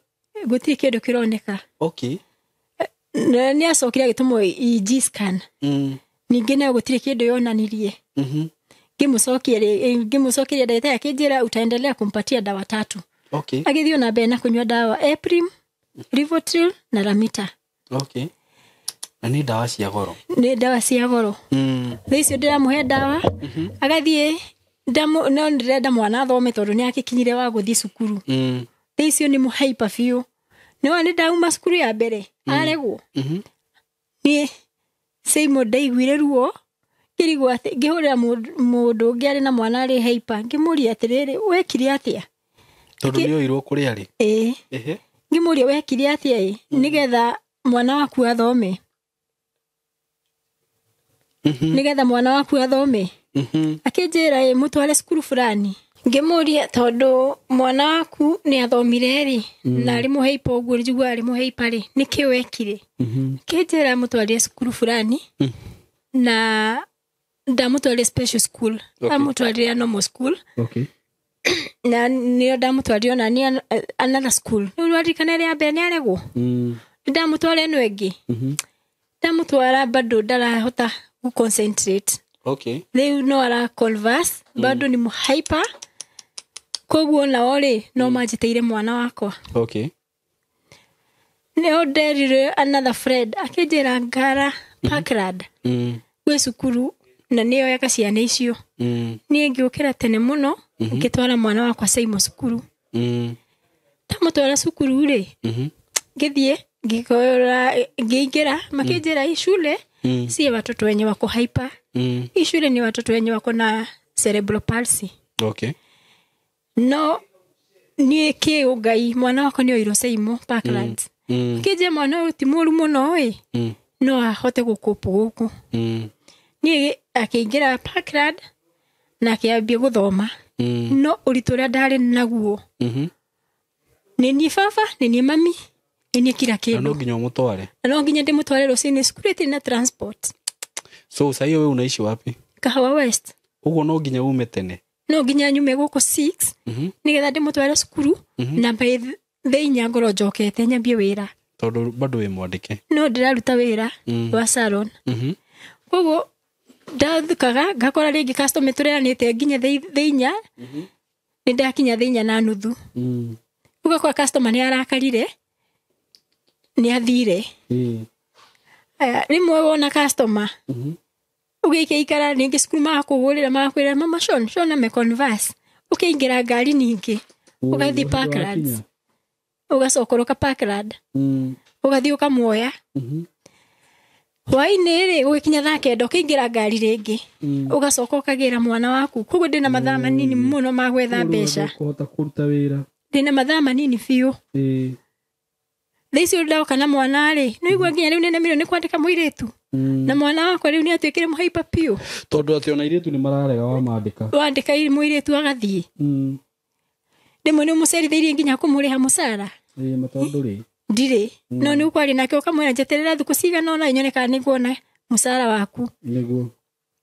gutiri kindu kironeka okay na ni acokire agitumo EG scan ningi nayo gutiri kindu yonanirie ngimucokeria ndagĩtarĩ akĩnjĩra utaendelea kumpatia dawa 3 okay agithio na mbere na kunywa dawa Eprim, Rivotril na Lamita okay na ni dawa cia goro icio ndĩramuhe dawa agathie no ndirenda mwana athome tondu ni akikinyire wa guthii cukuru icio ni muhaipa biũ no ni ndauma cukuru ya mbere aregwo ni Seimo ndaiguire ruo kirigwa ati ngihurira mundu ungi ari na mwana ari haipa ngimuria atiriri wekire atia tondu ni oirwo kuri ari ngimuria wekire atia nigetha mwana waku athome nigetha mwana waku athome akinjira mutware cukuru fulani ngimuria tondu mwana waku ni athomire ri na ari muhaipa uguo njigua ari muhaipa ri niki wekire kinjira mutware cukuru fulani na ndamutware special school amutware normal school na ni ndamutware na ni another school ni warikana ri ambe ni aregwo ndamutware no engi ndamutwara bado ndarahota ku concentrate they no ara converse bado ni hyper koguo na ore no majiteire mwana wakwa ni orderire another Fred akijira ngara Parkrad we cukuru na niyo yaka ciana icio ni ngiukira tene muno ngitwara mwana wakwa Seimo cukuru ndamutwara cukuru ri ngithie ngikora ngiingira makijira ishule si watoto wenye wako hyper ishule ni watoto wenye wako na cerebral palsy no ni ke ugai mwana wako ni oiro Seimo Parkland kije mwana utimuru muno no ahote gukupu guku ni akiingira Parkland na akiambia guthoma no uritura ndari naguo ni baba ni mami ni kila kindu no nginya mutware no nginya ndimutware rocini security na transport so sasa wewe unaishi wapi Kahawa West ugo no nginya ume tene no nginya nyume guko 6 nigetha ndimutware cukuru na by theinya ngoro njokete nyambie wira tondu bado we mwandike no ndiraruta wira wa salon koguo ndathukaga ngakora ringi customer tureanite nginya theinya ni ndakinya theinya na nuthu ugakora customer ni arakarire ni athire rimwe wona customer ugike ikara ningi cukuru makugurira makwira mama Shon ame converse ukiingira ngari ningi ugathi Parkland ugasokoroka Parkland ugathi ukamuoya waine ri ugikinya thake ndo kiingira ngari ringi ugacoka ukagira mwana waku kugo ndina mathaa manini muno magwetha mbeca kuhota kuruta wira ndina mathaa manini biũ Thaicio ndaoka na mwana ri no igwa nginya riu nene miro ni kwandika muiretu na mwana wakwa riu ni atuikire muhaipa piu tondu ati ona iretu ni mararega wandika iri muiretu agathie ndimwe ni muceritheirie nginya kumuriha musara matondu ri ndire no ni ukwari nake ukamwira njeterera thuku cigana ona inyoneka ni kuona musara waku niguo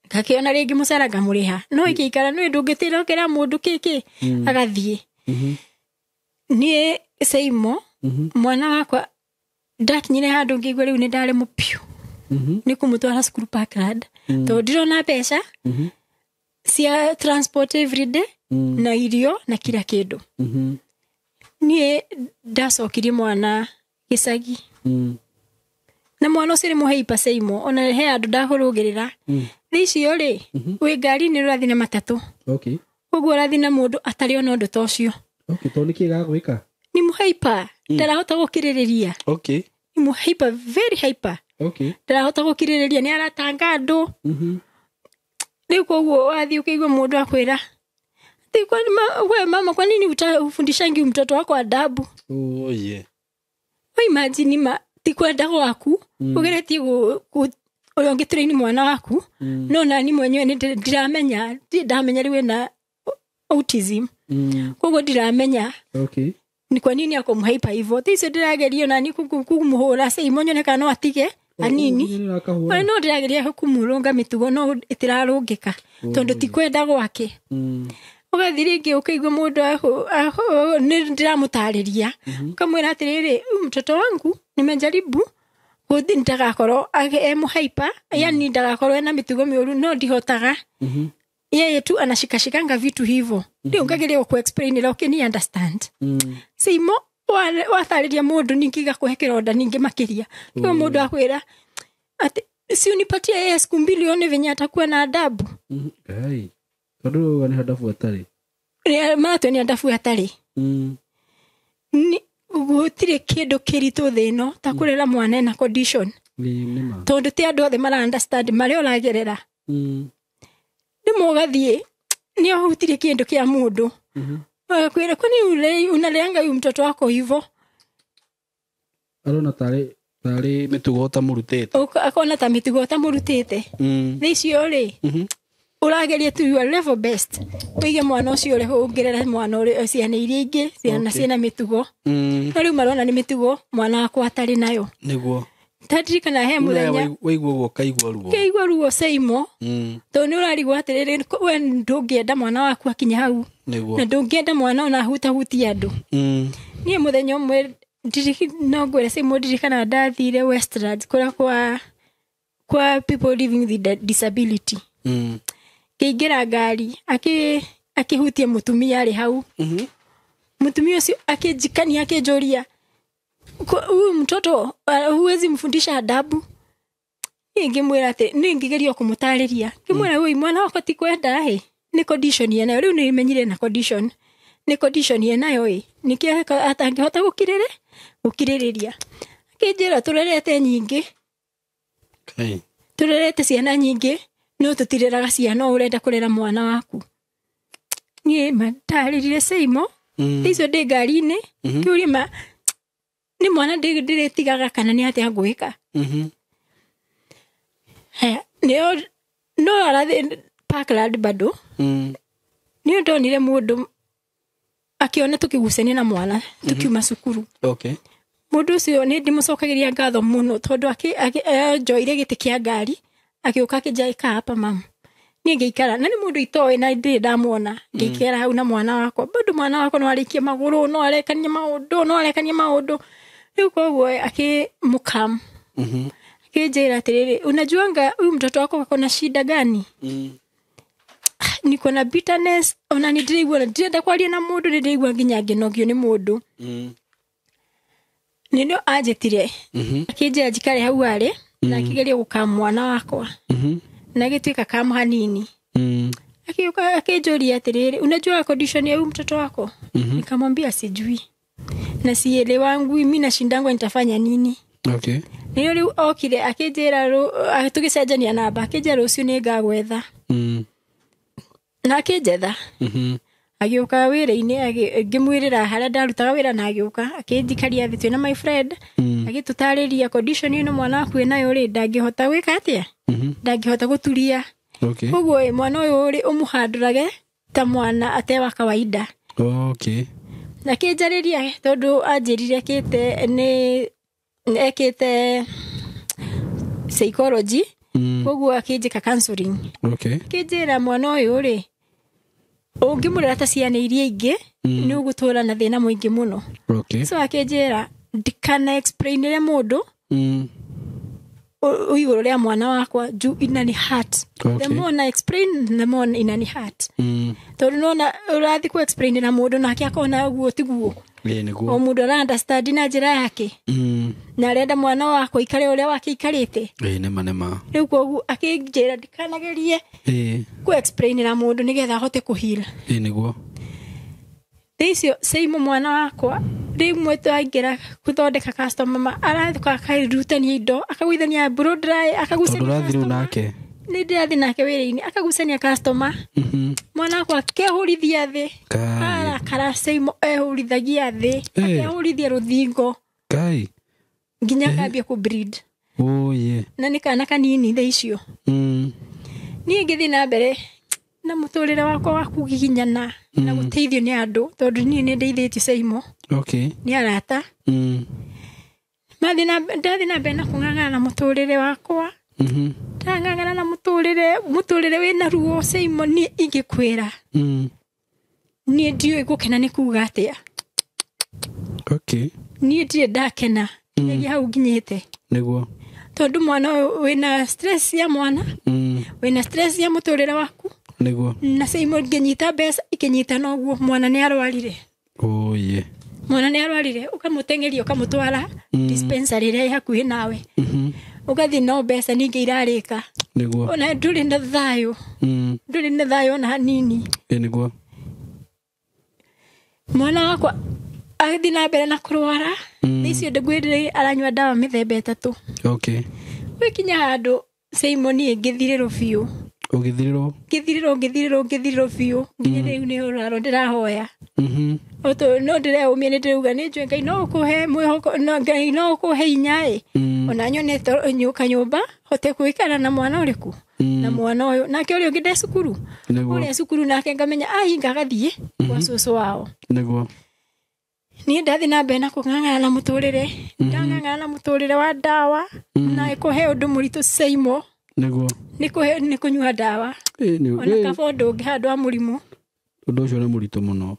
gakiona ringi musara ngamuriha no ikikara no ndungitira kira mundu kiki agathie ni Seimo mwana wakwa ndakinyire handu ngigwa riu ni ndare mupiu ni kumutwara cukuru Parkland to ndirona mbeca cia transport every day na irio na kila kindu ni ndacokirie mwana gicagi na mwana ucio muhaipa Seimo ona he andu ndahurugirira thicio ri wi ngari ni rathi na matatu uguo rathi na mundu atari ona undu tocio to ni kiga gwika ni muhaipa ndarahota gukiririria ni muhaipa very hyper ndarahota gukiririria ni aratanga andu ni koguo wathi ukigwa mundu akwira tikwa we mama kwa nini utafundishangi mtoto wako adabu imagine tikwenda gwaku ugeretie uyongetrain mwana waku no nani mwenyewe ndiramenya riu na autism koguo ndiramenya ni kwa nini akomhaipa hivyo tiso ndiragerio nani kumuhura Seimo nyoneka no atige anini no ndirageria kumurunga mitugo no itirarungika tondu tikwenda gwake ugathire ngi ukaigwa mundu ni ndiramutariria ukamwira atiriri mtoto wangu nimejaribu guthi ndagakorwo emu hyper yani ndagakorwo ena mitugo miuru no ndihotaga yeye tu anashikashikanga vitu hivyo ndio ngageria ku explain ila ukini understand simo wathariria mundu ningiga kuhekera onda ningi makiria kwa mundu akwira ati si unipatie yeye siku 2 one venye atakuwa na adabu ai tondu ni adabu atari mato ni adabu atari ni gutire kindu kiritu thino ta kurera mwana na condition nima tondu ti andu othe mara understand mari oragerera ni mugathie ni ahutire kindu kia mundu kwira kwani ule unalenga huyu mtoto wako hivyo arona tari mitugo ta murutete akona ta mitugo ta murutete thicio ri urageria tu your level best wige mwana ucio ri ungerera mwana uri ciana iria ingi ciana ciana mitugo riu marona ni mitugo mwana akwa atari nayo niguo tadirikana he muthenya waigua guo kaigua ruo seimo to ni urarigwa atiriri we ndungienda mwana waku akinya hau na ndungienda mwana ona huti andu ni muthenya umwe no ngwira seimo ndirikana ndathire Westlands kura kwa people living with disability kiingira ngari akihutia mutumia ari hau mutumia ucio akijikania akijoria huyu mtoto huwezi mfundisha adabu ngimwira ati ningigeria kumutariria ngimwira huyu mwana wako ti kwenda ni condition yenayo riu ni menyire na condition ni condition yenayo nikia atangihota gukiririria akijira turerete nyingi turerete ciana nyingi no tutireraga ciana urenda kurera mwana waku ni matarire seimo icio ndi ngari-ini kiurima ni mwana ndiretigaga kana ni ate agwika no arathi Parkland bado ni ndonire mundu akiona tukigusania na mwana tukiuma cukuru mundu ucio ni ndimucokagiria ngatho muno tondu ajoire giti kia ngari akiuka akijaika hapa mama ni ngeikara na ni mundu itoe na ndi ndamuona ngikera hau na mwana wako bado mwana wako no arikia maguru no arekania maundu riu koguo akimukam akijira atiriri unajuanga huyu mtoto wako wako na shida gani niko na bitterness ona ndirigwa ndirenda kwaria na mundu ndirigwa nginya nginogio ni mundu nino ajetire akijira jikare hau ari na akigeria gukama mwana wakwa na gitwika kama hanini akiuka akijoria atiriri unajua condition ya huyu mtoto wako nikamwambia sijui na sielewangu mimi nashindangwa nitafanya nini niyo riu okire akijira tugicenjania namba akijira rucio ni ngagwetha na akijetha agiuka wira-ini ngimwirira haria ndarutaga wira na agiuka akindikaria thitwe na my friend agitutariria condition ino mwana waku nayo ri ndangihota gwika atia ndangihota guturia koguo mwana uyu ri umuhandurage ta mwana atewa kawaida na kijariria tondu anjirire ekite psychology koguo akijika counseling kijira mwana uyu ri ungimurera ta ciana iria ingi ni ugutura na thina muingi muno so akijira ndikana explain ile mundu iguru ria mwana wakwa ju inani heart the more na explain the more inani heart tondu nona urathi ku explain na mundu nake akona guo tiguo o mundu ara understand na njira yake na arenda mwana wako ikare uria wake ikarite nema riu koguo akijira ndikanagerie ku explain na mundu nigetha hote kuhira niguo icio seimo mwana wakwa rimwe twaingira kuthondeka customer arathuka akairutania indo akagwithania blow dry akagucania customer nake ni ndirathi nake wira-ini akagucania customer mwana wakwa kehurithia thi kara seimo ehurithagia thi akehurithia ruthingo nginya kambia ku breed na ni kana kanini tha icio ni ngithi na mbere na muturire wakwa wa kugiginyana na guteithio ni andu tondu ni ndeithitio seimo ni arata ndathi na mbere na kung'ang'ana na muturire wakwa ndang'ang'ana na muturire wina ruo seimo ni ingikwira niĩ ndiũĩ gũkena nĩ kuuga atĩa. Okay. Niĩ ndirĩ ndakena nginya hau nginyĩte. Nĩguo. Tondũ mwana wĩna stress ya mwana, wĩna stress ya mũtũrĩre waku. Nĩguo. Na Seimo ngĩnyita mbeca ikĩnyita noguo mwana nĩ arwarire. Oye. Mwana nĩ arwarire ũkamũteng'eria ũkamũtwara dispensary ĩrĩa ĩ hakuhĩ nawe. Ũgathiĩ no mbeca ningĩ irarĩka. Nĩguo. Ona ndũrĩ na thayũ. Ndũrĩ na thayũ ona hanini. Nĩguo. Mwana wakwa agĩthiĩ na mbere na kũrwara. Icio ndĩgwĩrĩire aranyua ndawa mĩthemba ĩtatũ. Okay. Gũkinya handũ Seimo niĩ ngĩthirĩrwo biũ. Ũgĩthirĩrwo? Ngĩthirĩrwo biũ. Nginya rĩu nĩ ũraro ndĩrahoya. Oto no ndĩreumia nĩ ndĩrauga nĩ njũĩ Ngai no ũkũhe mwĩhoko, Ngai no ũkũhe hinya ona nyonete nyũka nyũmba hote gwĩkara na mwana ũrĩkũ. Na mwana ũyũ nake ũrĩa ũngĩ ndĩ cukuru. Ũrĩa cukuru nake ngamenya ahinga gathiĩ kwa cũcũ wao. Nĩguo. Niĩ ndathi na mbere na kũng'ang'ana na mũtũrĩre. Ndang'ang'ana na mũtũrĩre wa ndawa na kũhe ũndũ mũritũ Seimo. Nĩguo. Nĩ kũnyua ndawa. Ona kaba ũndũ ũngĩ handũ wa mũrimũ. Ũndũ ũcio nĩ mũritũ mũno.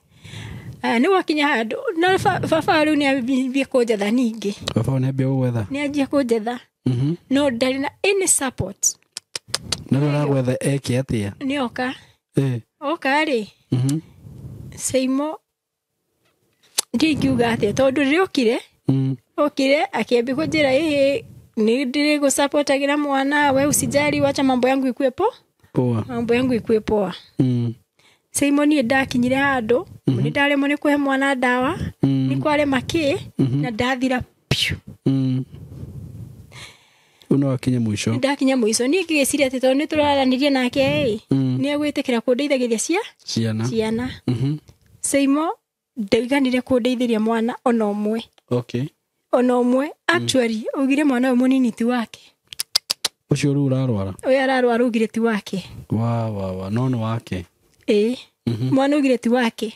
Nĩ wakinya handũ na baba rĩu nĩ ambia kũnjetha ningĩ. Baba nĩ ambia gũgwetha? Nĩ anjia kũnjetha. No ndarĩ na any support. Na aragwetha eke atĩa? Nĩ oka. Oka rĩ. Seimo ndingiuga atĩa tondũ rĩrĩa okire akĩambia kũnjĩra nĩ ndĩrĩ gũsupportagĩra mwana, we usijali, wacha mambo yangu ikuwe poa. Mambo yangu ikuwe poa. Seimo niĩ ndakinyire handũ nĩ ndaremwo nĩ kũhe mwana ndawa, nĩ kwarema kĩ na ndathira piu. Uno wakinya mũico. Ndakinya mũico niĩ ngĩgĩciria atĩ tondũ nĩ tũraranĩria nake nĩ egwĩtĩkĩra kũndeithagĩria ciana. Seimo ndaiganire kũndeithĩria mwana ona ũmwe. Okay. Ona ũmwe actually ugire mwana ũyũ mũnini ti wake. Ũcio rĩu ararwara? Ũyũ ararwara ugire ti wake. Wa no wake. Mwana ugire ti wake.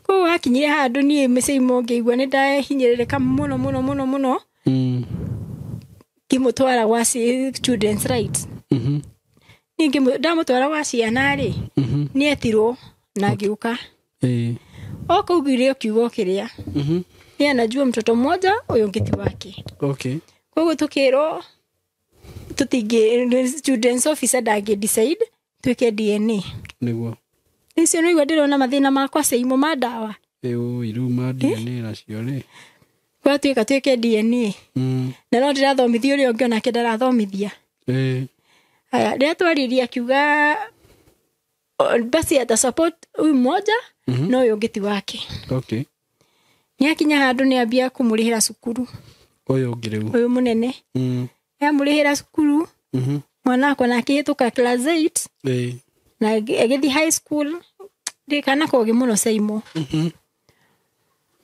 Koguo hakinyire handũ niĩ Seimo ngĩigua nĩ ndahinyĩrĩrĩka mũno. Ngĩmũtwara gwa children's rights. Ningĩ ndamũtwara gwa ciana rĩ nĩ etirwo na ngĩũka. Oka ugire ũkiuga kĩrĩa. Yeye anajua mtoto mmoja huyo ngeti wake. Okay. Kwa hiyo tukero tutige students officer dage decide tweke DNA. Nĩguo. Icio no igwa ndĩrona mathĩna makwa Seimo ma ndawa. Iru ma DNA nacio rĩ. Kwa tweke DNA. Na no ndĩrathomithia ũrĩa ũngĩ onake ndarathomithia. Haya, rĩrĩa twaririe akiuga basi ata support huyu mmoja no huyo ngeti wake. Okay. Nĩakinya handũ nĩ ambia kũmũrĩhĩra cukuru. Ũyũ ũngĩ rĩu. Ũyũ mũnene. Amũrĩhĩra cukuru. Mwana akwa nake hĩtũka class 8. Na agĩthiĩ high school. Ndikana koge mũno Seimo.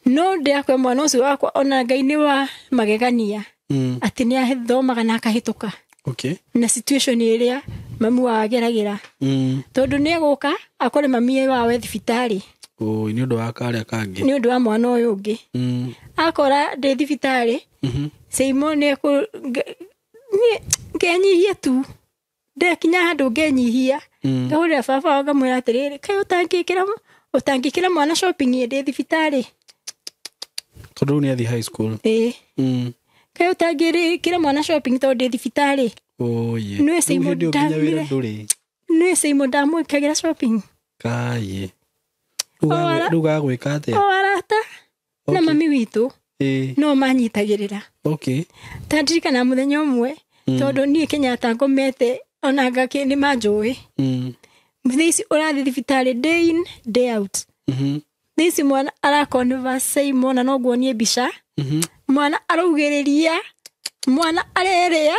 No ndakwe mwana ũcio wakwa ona Ngai nĩ wa magegania. Atĩ nĩ athomaga na akahĩtũka. Okay. Na situation ĩrĩa mamu wageragĩra. Tondũ nĩ egũka akore mami wawe thibitarĩ. Nĩ ũndũ wa karĩa kangĩ. Nĩ ũndũ wa mwana ũyũ ũngĩ. Akora ndĩ thibitarĩ. Seimo nĩ ngenyihia tu. Ndekinya handũ ngenyihia. Ngahũrĩra baba ngamwĩra atĩrĩrĩ, kaĩ ũtangĩkĩra mwana shopping ndĩ thibitarĩ. Tondũ nĩ athi high school. Kaĩ ũtangĩkĩra mwana shopping tondũ ndĩ thibitarĩ. Nĩ Seimo ndamire. Nĩ Seimo ndamwĩkagĩra shopping. Kaĩ. Rĩu gagwĩka atĩa? Arata na mami witũ no manyitagĩrĩra. Okay. Tandirikana mũthenya ũmwe tondũ niĩ Kenyatta ngomete ona ngake nĩ manjũĩ. Mũthenya ũrathiĩ thibitarĩ day in day out. Nĩci mwana arakonva Seimo na no nguonie mbica. Mwana araugĩrĩria, mwana arerĩa,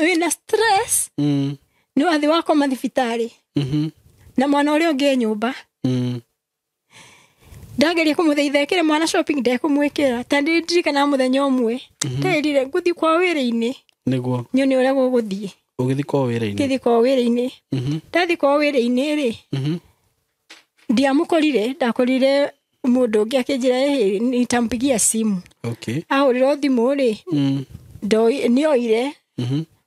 wĩna stress. Nĩ wathi wakoma thibitarĩ. Na mwana ũrĩa ũngĩ nyũmba. Ndageria kũmũthaitha ekĩre mwana shopping ndekũmwĩkĩra. Tandirikana mũthenya ũmwe nderire ngũthiĩ kwa wĩra-inĩ. Nĩguo. Nyone ũrĩa gũgũthiĩ. Ũgĩthiĩ kwa wĩra-inĩ? Ngĩthiĩ kwa wĩra-inĩ. Ndathiĩ kwa wĩra-inĩ rĩ. Ndiamũkorire, ndakorire mũndũ ũngĩ akĩnjĩra nitampigia simu. Okay. Ahũrĩrwo thimũ rĩ. Nĩoire.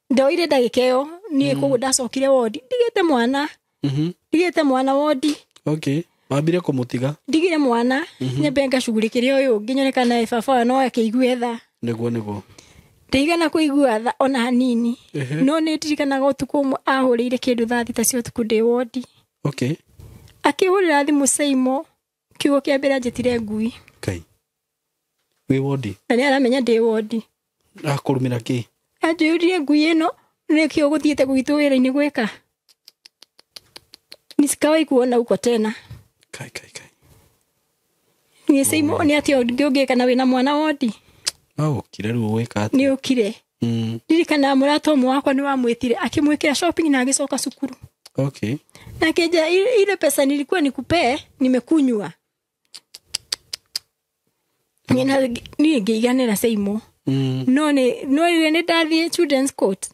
Ndoire ndagĩka ĩyo niĩ kũguo ndacokire wodi. Ndigĩte mwana. Ndigĩte mwana wodi. Okay. wambire kumutiga ndigire mwana nyambe ngacugurikire uyu nginyoneka na baba no akĩigua tha niguo ndigana kuigua tha ona hanini no nĩ ndirikanaga ũtukũ ũmwe ahũrĩire kĩndũ thaa thita cia ũtukũ ndĩ wodi okay akĩhũrĩra thimũ Saimo kiugo kĩa mbere anjĩtire ngui kai wĩ wodi na nĩ aramenya ndĩ wodi akũrumĩra kĩ anjũrire ngui ĩno nĩkĩo gũthiĩte gwitũ wĩra-inĩ gwĩka nisikawahi kuona uko tena kai ni Saimo nĩ atĩ ũngĩka na wĩna mwana wodi ukire rĩu gwĩka atĩ nĩ ũkire ndirikana mũrata ũmwe wakwa nĩ wamwĩtire akĩmwĩkĩra shopping na agĩcoka cukuru okay na keja ile pesa nilikuwa nikupee nimekunywa ni ngeiganĩra Saimo no nĩ ndathiĩ children's court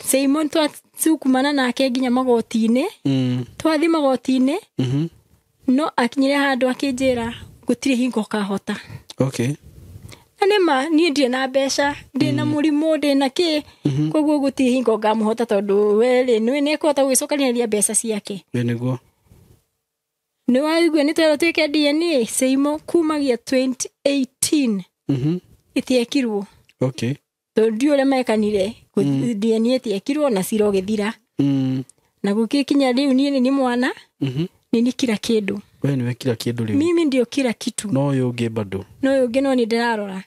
Saimo twasukumana nake nginya magoti-inĩ twathi magoti-inĩ no akinyire handũ akĩnjĩra gũtirĩ hingo kahota okay anema niĩ ndirĩ na mbeca ndĩ na mũrimũ ndĩ na kĩ koguo gũtirĩ hingo ngamũhota tondũ we nĩ kũhota gwĩcokanĩrĩria mbeca ciake nĩguo nĩ waigua nĩ twero twĩke DNA Saimo kumagia 2018 itiekirwo okay tondũ ũrĩa mekanire DNA itiekirwo na cira ũgĩthira na gũkikinya rĩu niĩ nĩ mwana nĩ kila kĩndũ we nĩwe kila kĩndũ rĩu mimi ndio kila kitu no ũyũ ũngĩ bado no ũyũ ũngĩ no nĩ ndĩrarora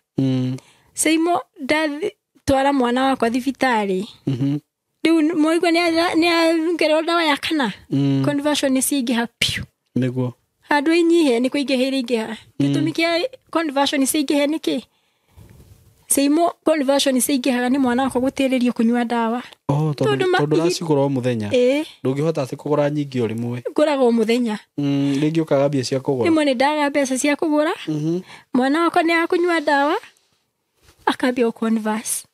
Saimo ndatwara mwana wakwa thibitarĩ rĩu moigua nĩ arungerwo ndawa ya kana conversion nĩ ciingĩha piũ nĩguo handũ inyihe nĩ kũingĩhĩra ingĩha gĩtũmi kĩa conversion ciingĩhe nĩkĩ Saimo conversion ciingĩhaga nĩ mwana wakwa gũtĩrĩrio kũnyua ndawa tondũ racigũra o mũthenya ndũngĩhota atĩ kũgũra nyingĩ o rĩmwe ngũraga o mũthenya rĩngĩ ũkaga mbia cia kũgũra rĩmwe nĩ ndaga mbeca cia kũgũra mwana wakwa nĩ akũnyua ndawa akambia gũconverse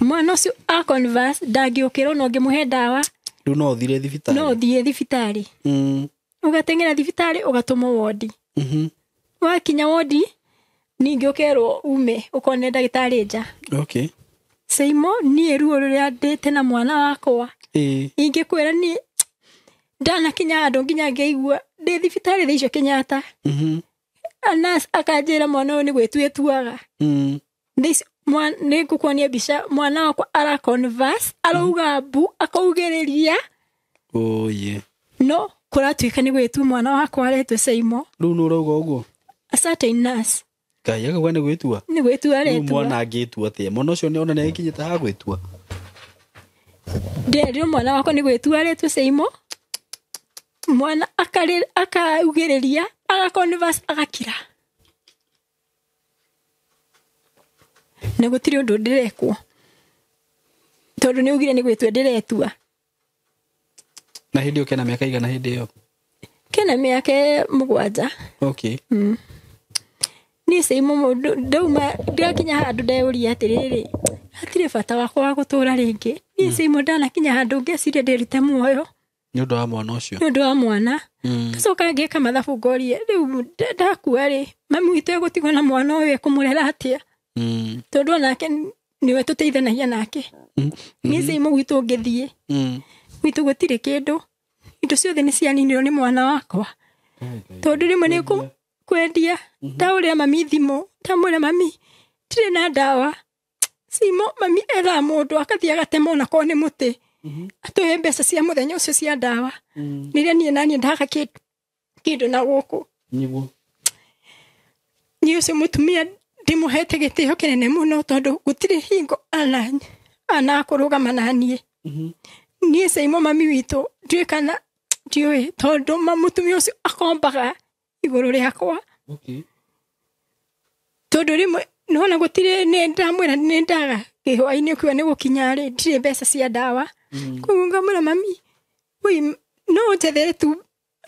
mwana ũcio aconverse ndangĩũkĩra no ngĩmũhe ndawa rĩu no ũthire thibitarĩ no ũthiĩ thibitarĩ ũgateng'era thibitarĩ ũgatũmwo wodi wakinya wodi ningĩ ũkerwo ume ũkone ndagĩtarĩ nja okay Saimo niĩ ruo rũrĩa ndĩte na mwana wakwa ingĩkwĩra niĩ ndanakinya handũ nginya ngĩigua ndĩ thibitarĩ thĩ icio Kenyatta nurse akanjĩra mwana ũyũ nĩ gwĩtua etuaga nĩ ngũkuonia mbica mwana wakwa araconverse arauga mbu akaugĩrĩria no kũratuĩka nĩ gwĩtua mwana wakwa aretwo Saimo rĩu nĩ ũrauga ũguo a certain nurse Ngai akauga nĩ gwĩtua aretua mwana angĩtua atĩa mwana ũcio nĩ ona nĩ akinyĩte ha gwĩtua nderirwo mwana wakwa nĩ gwĩtua aretwo Saimo mwana akaugĩrĩria agaconverse agakira na gũtirĩ ũndũ ndĩrekwo tondũ nĩ ugire nĩ gwĩtua ndĩretua na hĩndĩ ĩyo kena mĩaka igana hĩndĩ ĩyo kena mĩaka 7 okay niĩ Saimo ndauma ndakinya handũ ndeyũria atĩrĩrĩ hatirĩ bata wakwa wa gũtũũra rĩngĩ niĩ Saimo ndanakinya handũ ngeciria ndĩrute muoyo nĩ ũndũ wa mwana ũcio nĩ ũndũ wa mwana ngacoka ngĩka mathabu ngorie rĩu ndakua rĩ mami witũ egũtigwo na mwana ũyũ ekũmũrera atĩa tondũ onake nĩwe tũteithanagia nake niĩ Saimo gwitũ ngĩthiĩ gwitũ gũtirĩ kĩndũ indo ciothe nĩ cianinirwo nĩ mwana wakwa tondũ rĩmwe nĩ kwendia ndaũrĩa mami thimũ ndamwĩra mami ndirĩ na ndawa Saimo mami etha mũndũ akathiĩ agatema onakorwo nĩ mũtĩ atũhe mbeca cia mũthenya ũcio cia ndawa rĩrĩa niĩ naniĩ ndaga kĩndũ na gũkũ niĩ ũcio mũtumia ndĩmũhete gĩtĩo kĩnene mũno tondũ gũtirĩ hingo anakũrũgama naniĩ niĩ Saimo mami witũ ndiũĩ kana ndiũĩ tondũ mũtumia ũcio akombaga igũrũ rĩakwa tondũ rĩmwe nona gũtirĩ nĩ ndamwĩra nĩ ndaga kĩhũa-inĩ kĩu nĩ gũkinya rĩ ndirĩ mbeca cia ndawa koguo ngamwĩra mami no ũnjethere tu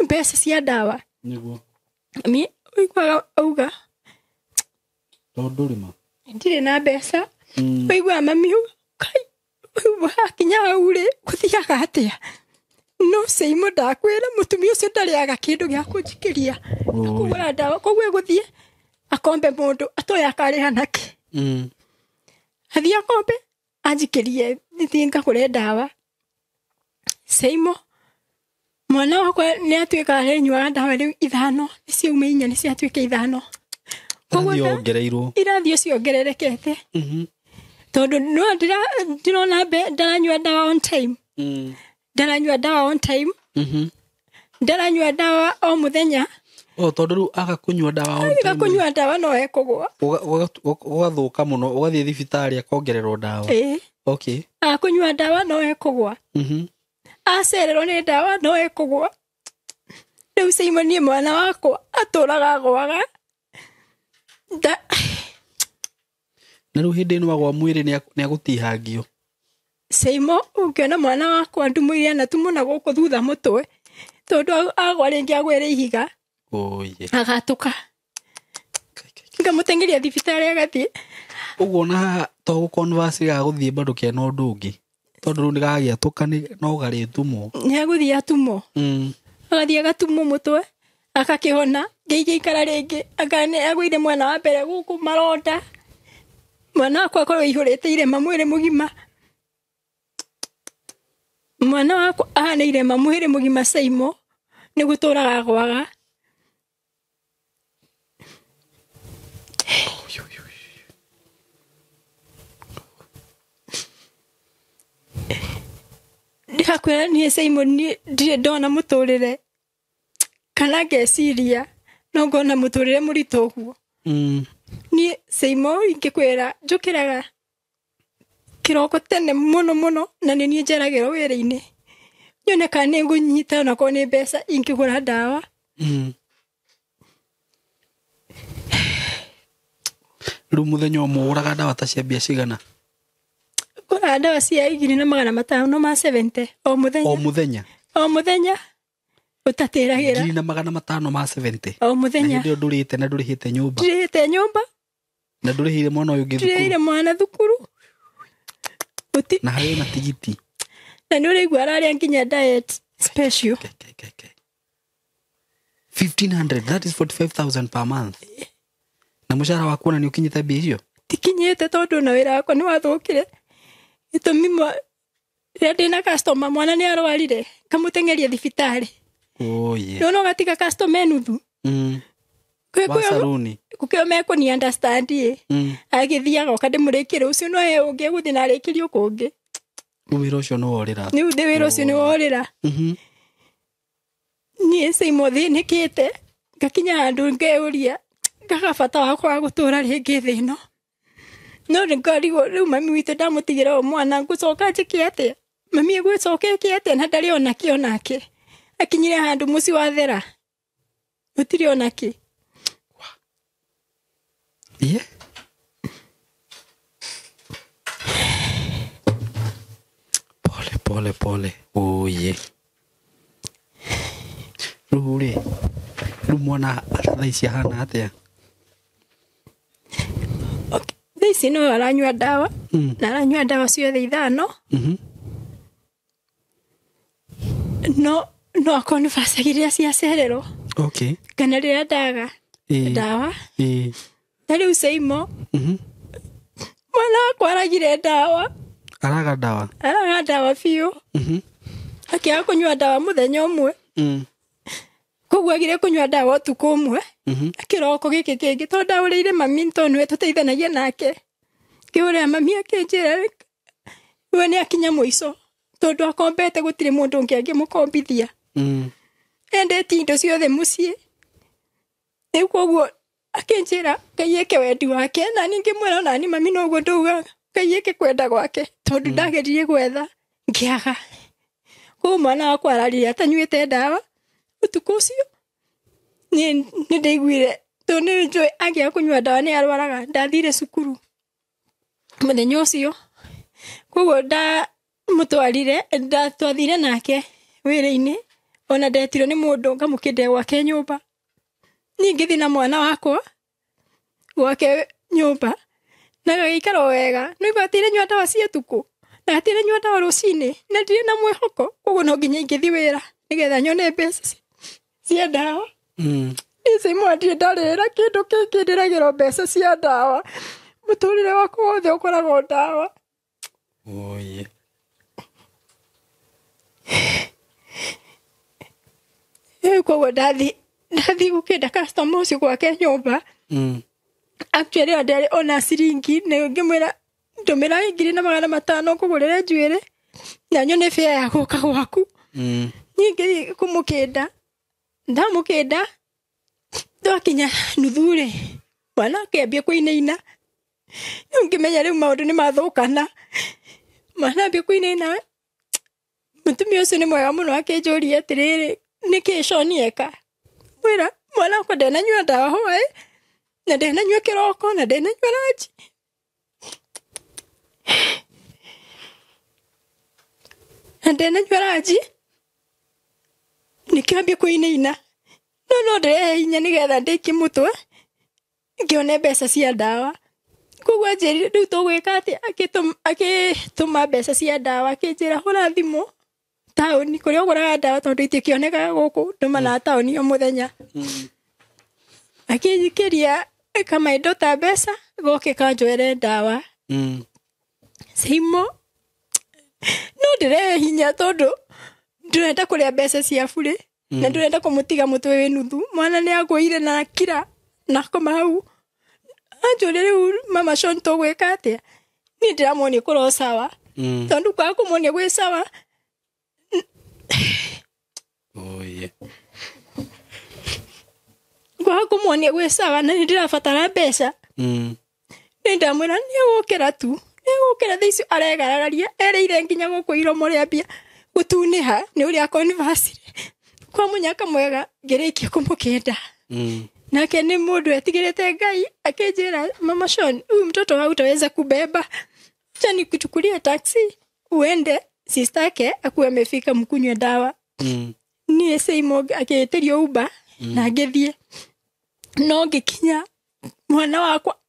mbeca cia ndawa mami ũiguaga auga tondũ rĩma ndirĩ na mbeca ũiguaga mami kai hakinya hau rĩ gũthiaga atĩa no Saimo ndakwĩra mũtumia ũcio ndarĩaga kĩndũ gĩa kũnjikĩria kũgũra ndawa koguo egũthiĩ akombe mũndũ atoya akarĩha nake athiĩ akombe anjikĩrie thiĩ ngagũre ndawa Saimo mwana wakwa nĩ atuĩka arĩnyua ndawa rĩu 5 nĩciauma 4 nĩciatuĩka 5 irathio ciongererekete tondũ no ndirona ndaranyua ndawa on time ndaranyua ndawa on time ndaranyua ndawa o mũthenya tondũ rĩu aga kũnyua ndawa on time agakunyua ndawa no ekũgwa ũgathũka mũno ũgathiĩ thibitarĩ akongererwo ndawa okay akunyua ndawa no ekũgwa acererwo nĩ ndawa no ekũgwa rĩu Simon niĩ mwana wakwa atũraga agwaga na rĩu hĩndĩ ĩno agwa mwĩrĩ nĩagũtihangio Simon ũngĩona mwana wakwa ndumũire na tumũna gũkũ thutha mũtwe tondũ agwa rĩngĩ agwĩre ihiga agatũka ngamũteng'eria thibitarĩ agathiĩ ũguo na haha to gũconverse gagũthiĩ bado kena ũndũ ũngĩ tondũ rĩu nĩgagĩatũka no garĩtumwo nĩagũthiĩ atumwo agathiĩ agatumwo mũtwe agakĩhona ngĩikara rĩngĩ agwĩire mwana wa mbere gũkũ maronda mwana wakwa akorwo aihũrĩte irema mwĩrĩ mũgima mwana wakwa ahana irema mwĩrĩ mũgima Simon nĩgũtũraga agwaga ndĩrakwĩra niĩ Simon ndirĩ ndona mũtũrĩre kana ngeciria no ngona mũtũrĩre mũritũ ũguo niĩ Simon ingĩkwĩra njũkĩraga kĩroko tene mũno mũno na nĩ niĩ njeragĩrwo wĩra-inĩ nyone kana nĩngũnyita onakorwo nĩ mbeca ingĩgũra ndawa rĩu mũthenya ũmwe ũgũraga ndawa ta cia mbia cigana ngũraga ndawa cia 2,570 o mũthenya utatĩragĩra 2,570 o mũthenya hĩndĩ ĩyo ndũrĩte na ndũrĩhĩte nyũmba na ndũrĩhĩire mwana ũyũ ũngĩ ndũrĩhĩire mwana thukuru na harĩ na tigiti na nĩ ũrĩigua ararĩa nginya diet special 1,500 that is 45,000 per month na mũcara wa kuona nĩ ũkinyĩte mbia icio tikinyĩte tondũ na wĩra wakwa nĩ wathũkire gĩtũmi rĩrĩa ndĩna customer mwana nĩ arwarire ngamũteng'eria thibitarĩ nona ũgatiga customer nuthu gũkĩo mekũni understand agĩthiĩ agoka ndĩmũrĩkĩre ũcio no he ũngĩ egũthiĩ na arĩkĩrio kũngĩ wĩra ũcio nĩ worĩra wĩra ũcio nĩ worĩra niĩ Simon thĩnĩkĩte ngakinya handũ ngeũria ngagabata wakwa wa gũtũra rĩngĩ thĩ ĩno no nĩngarigwo rĩu mami witũ ndamũtigĩra o mwana ngũcoka njĩke atĩa mami egwĩcokeke atĩa na ndarĩ onakĩ onake akinyire handũ mũciĩ wa thera gũtirĩ onakĩ pole oye rĩu mwana thaa ici ahana atĩa thaa ici no aranyua ndawa na aranyua ndawa ciothe 5 no akonibacagĩrĩra ciacererwo kana rĩrĩa ndaga ndawa na rĩu Simon mwana wakwa aragire ndawa araga ndawa biũ akĩaga kũnyua ndawa mũthenya ũmwe koguo agire kũnyua ndawa ũtukũ ũmwe kĩroko gĩkĩ kĩngĩ tondũ ndaũrĩire mami tondũ nĩwe tũteithanagia nake ngĩũrĩa mami akĩnjĩra we nĩ akinya mũico tondũ akombete gũtirĩ mũndũ ũngĩ angĩmũkombithia endete indo ciothe mũciĩ rĩu koguo akĩnjĩra Ngai eke wendi wake na niĩ ngĩmwĩra nani mami noguo ndaugaga Ngai eke kwenda gwake tondũ ndageririe gwetha ngĩaga koguo mwana wakwa ararire atanyuĩte ndawa ũtukũ ũcio nĩ ndaiguire tondũ nĩ njũĩ angĩaga kũnyua ndawa nĩ arwaraga ndathire cukuru mũthenya ũcio koguo twathire nake wĩra-inĩ ona ndetirwo nĩ mũndũ ngamũkĩndĩa gwake nyũmba niĩ ngĩthiĩ na mwana wakwa gwake nyũmba na gagĩikara wega no ibatire nyua ndawa cia ũtukũ na gatire nyua ndawa rũcinĩ na ndirĩ na mwĩhoko koguo no nginya ingĩthiĩ wĩra nĩgetha nyone mbeca cia ndawa Simon ndirĩ ndarĩra kĩndũ kĩngĩ ndĩragĩrwo mbeca cia ndawa mũtũrĩre wakwa wothe ũkoragwo ndawa Koguo ndathi gukenda customer ucio gwake nyumba. Actually ndari ona ciringi na ngimwira ndumira 2,500 kugurira njuire na nyone fare ya guka gwaku. Nyingi kumukenda ndamukenda ndakinya nuthure mwana akiambia kuinaina. Ngimenya riu maundu ni mathukana. Mwana ambia kuinaina. Mutumia ucio ni mwega muno akinjuria atiriri niki Shoni eka. Mwira mwana wakwa ndananyua ndawa hwaĩ na ndananyua kiroko na ndananyua ranji. Ndananyua ranji nikiambia kuinaina. No nderehe hinya nigetha ndiki mutwe ngione mbeca cia ndawa. Koguo njĩrire rĩu tũgwĩka atĩ agĩtũma mbeca cia ndawa akĩnjĩra hũra thimũ taũni kũrĩa ũgũraga ndawa tondũ itikĩonekaga gũkũ nduma na taũni o mũthenya. Akĩnjikĩria kamaindo ta mbeca goke kanjwere ndawa. Simo no ndĩrehe hinya tondũ ndĩrenda kũrĩa mbeca cia bure na ndĩrenda kũmũtiga mũtwe wĩ nuthu. Mwana nĩagũire na kira na koma hau. Anjũria rĩu mama Shoni tũgwĩka atĩa. Niĩ ndĩramuonia kũrĩ sawa tondũ kwaga kũmuonia gwĩ sawa. Kwaga kũmuonia gwĩ sawa na nĩndĩrabatara mbeca. Nĩndamwĩra nĩegũkĩra tu. Nĩegũkĩra thaici aregaragaria ereire nginya gũkũ Iromo rĩambia gũtunĩha nĩ ũrĩa conversary. Kwa mũnyaka mwega ngĩrĩkia kũmũkenda. Nake ni mundu etigirite Ngai akinjira mama Shoni huyu mtoto hautaweza kubeba. Acha nikuchukulie taxi uende sister yake akuwe amefika mkunywe dawa. Ni Seimo akieterio Uber na ngithie. No ngikinya mwana wakwa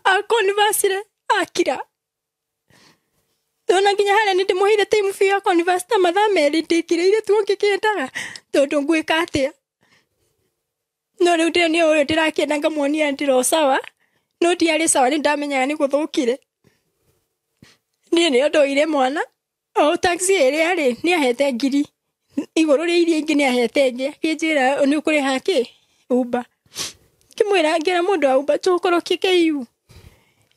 akonversary akira. Ndona nginya haria nindimuhire time fee ya conversary mathaa meri ndikireire tu ngikendaga tondu ngwika atia. No rĩu ndĩ ũyũ ndĩrakĩenda ngamuonia ndĩro sawa no ndiarĩ sawa nĩ ndamenyaga nĩ gũthũkire. Niĩ nĩ ndoire mwana o taxi ĩrĩa arĩ nĩ ahete 1,000 igũrũ rĩa iria ingĩ nĩ ahete ĩngĩ akĩnjĩra nĩ ũkũrĩha kĩ Uber. Ngĩmwĩra ngĩra mũndũ wa Uber tũkũrũkie KU.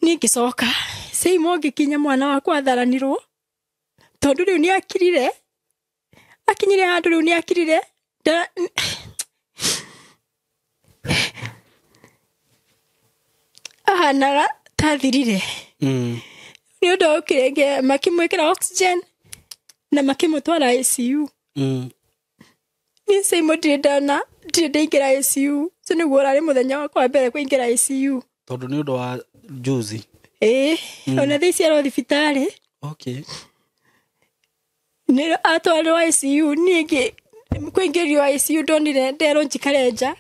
Niĩ ngĩcoka Seimo ngĩkinya mwana wakwa atharanirwo tondũ rĩu nĩ akirire. Akinyire handũ rĩu nĩ akirire. Ahanaga tathirire. Nĩ ũndũ ũkĩrenge makĩmwĩkĩra oxygen na makĩmũtwara ICU. Niĩ Seimo ndirĩ ndaingĩra ICU. Ũcio nĩguo ũrarĩ mũthenya wakwa wa mbere kũingĩra ICU. Tondũ nĩ ũndũ wa juzi. Ona thaici arĩ thibitarĩ. Nĩ atwarwo ICU niĩ kũingĩrio ICU ndonire nderwo njikare nja.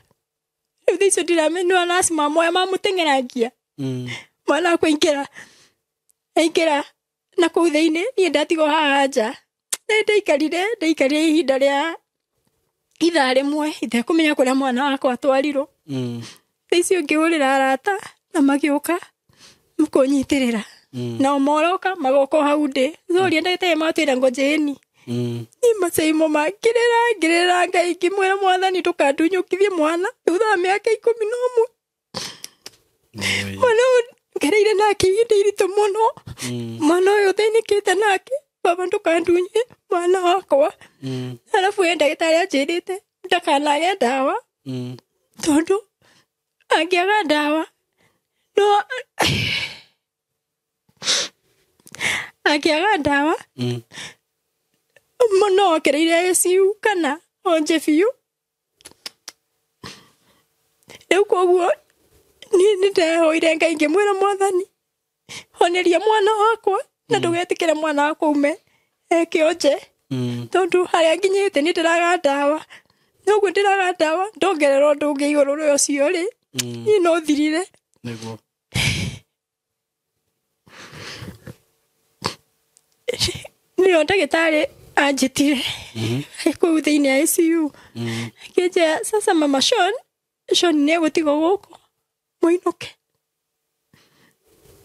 Rĩu thaici ndiramenya nurse mamoya mamũteng'eragia. Mwana kũingĩra na kũu thĩinĩ niĩ ndatigwo haha nja. Ndaikarire ihinda rĩa ithaa rĩmwe itekũmenya kũrĩa mwana wakwa atwarirwo. Thaici ngĩhũrĩra arata na magĩũka kũnyitĩrĩra. Nao moroka magoka hau ndĩ. Zoria ndagĩtarĩ matwĩra ngojeni. Ni Seimo ngĩrĩra Ngai ngĩmwĩra Mwathani ndũkandunyũkithie mwana thutha wa mĩaka 11. Mwana ngereire nake ihinda iritũ mũno. Mwana ũyũ thĩnĩkĩte nake baba ndũkandunyie mwana wakwa. Arabu ndagĩtarĩ anjĩrĩte ndakanage ndawa tondũ angĩaga ndawa no angĩaga ndawa no okereire ICU kana onje biũ. Rĩu koguo niĩ nĩndehoire Ngai ngĩmwĩra Mwathani honeria mwana wakwa na ndũgetĩkĩre mwana wakwa ume ekĩonje tondũ harĩa nginyĩte nĩ ndĩraga ndawa. Noguo ndĩraga ndawa ndongererwo ũndũ ũngĩ igũrũ rĩa ũcio rĩ niĩ no thirire. Nĩguo. Nĩyo ndagĩtarĩ anjĩtire kũu thĩinĩ ya ICU. Akĩnjĩra sasa mama Shoni nĩegũtigwo gũkũ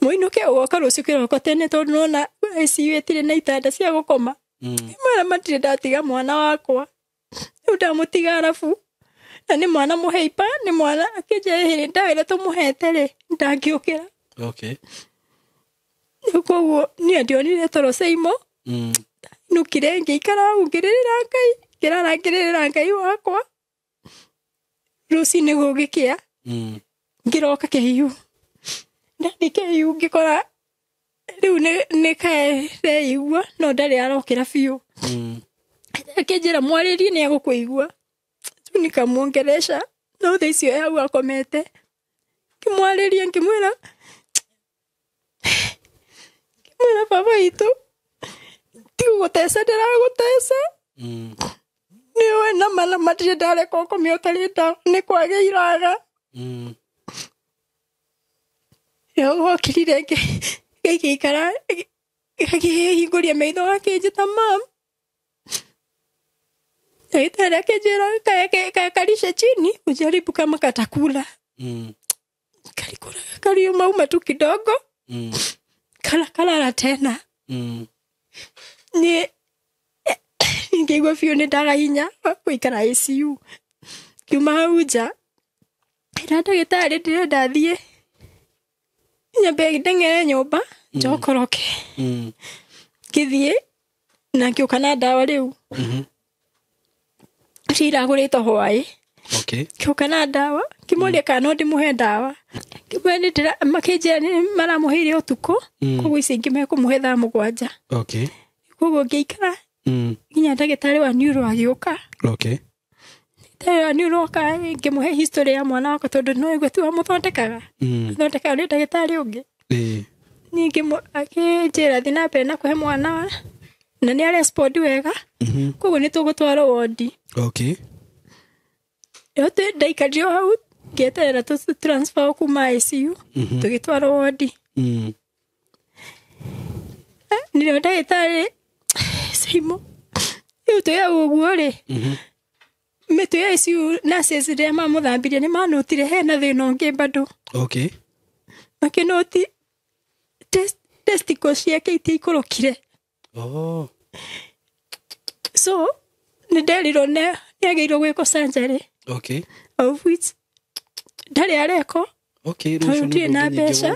mũinũke ũgoka rũciũ kĩroko tene tondũ nona ICU ĩtirĩ na itanda cia gũkoma. Mwĩra matirĩ ndatiga mwana wakwa. ndamutiga arabu na nĩ mwana mũheipa nĩ mwana akĩnjehĩrĩ ndawĩra tũmũhete rĩ ndangĩũkĩra okay koguo niĩ ndionire toro Seimo nukire ngĩikara hau ngĩrĩrĩra Ngai ngĩrarangĩrĩra Ngai wakwa rũcinĩ gũgĩkĩa ngĩroka kĩhiũ ndathi kĩhiũ ngĩkora rĩu nĩ kaereigua no ndarĩ arokĩra biũ akĩnjĩra mwarĩrie nĩ agũkũigua nikamwongeresha no thaa icio hau akomete ngĩmwarĩria ngĩmwĩra baba witũ tigũgũteca ndĩragũteca nĩwe na mana matirĩ ndareka ũkomia ũtarĩ ndawa nĩ kwagĩiraga gokĩrire gĩgĩikara gĩkĩhingũria maitho akĩnjĩta mam ndagĩtarĩ akĩnjĩra kalisha chini ujaribu kama katakula kalikula kalio mauma tu kidogo kalala tena ni ngĩigua biũ nĩ ndagahinya gũikara ICU kiuma hau nja ĩra ndagĩtarĩ ndĩrenda thiĩ nyambe ndeng'ere nyũmba njokoroke ngĩthiĩ na ngĩũka na ndawa rĩu ciragũrĩtwo hwaĩ ngĩũka na ndawa ngĩmũria kana no ndĩmũhe ndawa makĩnjĩra nĩ maramũheire ũtukũ koguo ici ingĩ mekũmũhe thaa 7 koguo ngĩikara nginya ndagĩtarĩ wa neuro agĩũka ndagĩtarĩ wa neuro oka ngĩmũhe history ya mwana wakwa tondũ no igwe tu amũthondekaga athondekaga nĩ ndagĩtarĩ ũngĩ ningĩ akĩnjĩra thiĩ na mbere na kũhe mwana na nĩ arespond wega koguo nĩ tũgũtwarwo wodi yote ndaikario hau ngĩeterera tũ transfer kuma ICU tũgĩtwarwo wodi nĩrĩo ndagĩtarĩ Seimo rĩu twĩ hau ũguo rĩ mĩtũ ya ICU nurses rĩrĩa mamũthambirie nĩ manotire hena thĩna ũngĩ bado makĩnoti testicles ciake itiikũrũkire so nĩ nderirwo nĩ agĩirwo gwĩkwo surgery of which ndarĩ areko tũtirĩ na mbeca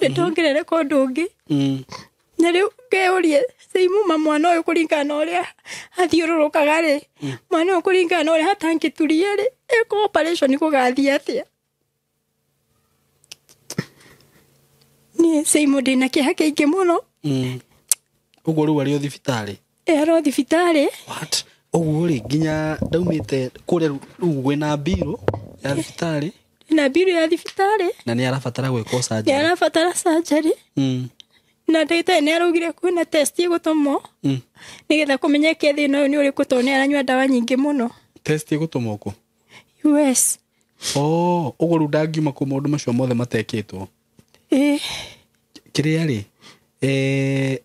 ndongerereka ũndũ ũngĩ na rĩu ngĩũrie Seimo mwana ũyũ kũringana na ũrĩa athiũrũrũkaga rĩ mwana ũyũ kũringana na ũrĩa atangĩturie rĩ ĩko operation gũgathiĩ atĩa niĩ Seimo ndĩna kĩeha kĩingĩ mũno ũguo rĩu arĩ o thibitarĩ arĩ thibitarĩ ũguo rĩ nginya ndaumĩte kũrĩa rĩu gwĩna mbirũ ya thibitarĩ na mbirũ ya thibitarĩ na nĩ arabatara gwĩkwo surgery nĩ arabatara surgery na ndagĩtarĩ nĩ araugire kwĩna test ĩgũtũmwo nĩgetha kũmenyeke thĩna ũyũ nĩ ũrĩkũ tondũ nĩ aranyua ndawa nyingĩ mũno test ĩgũtũmwo kũ US ũguo rĩu ndangiuma kũ maũndũ macio mothe matekĩtwo kĩrĩa rĩ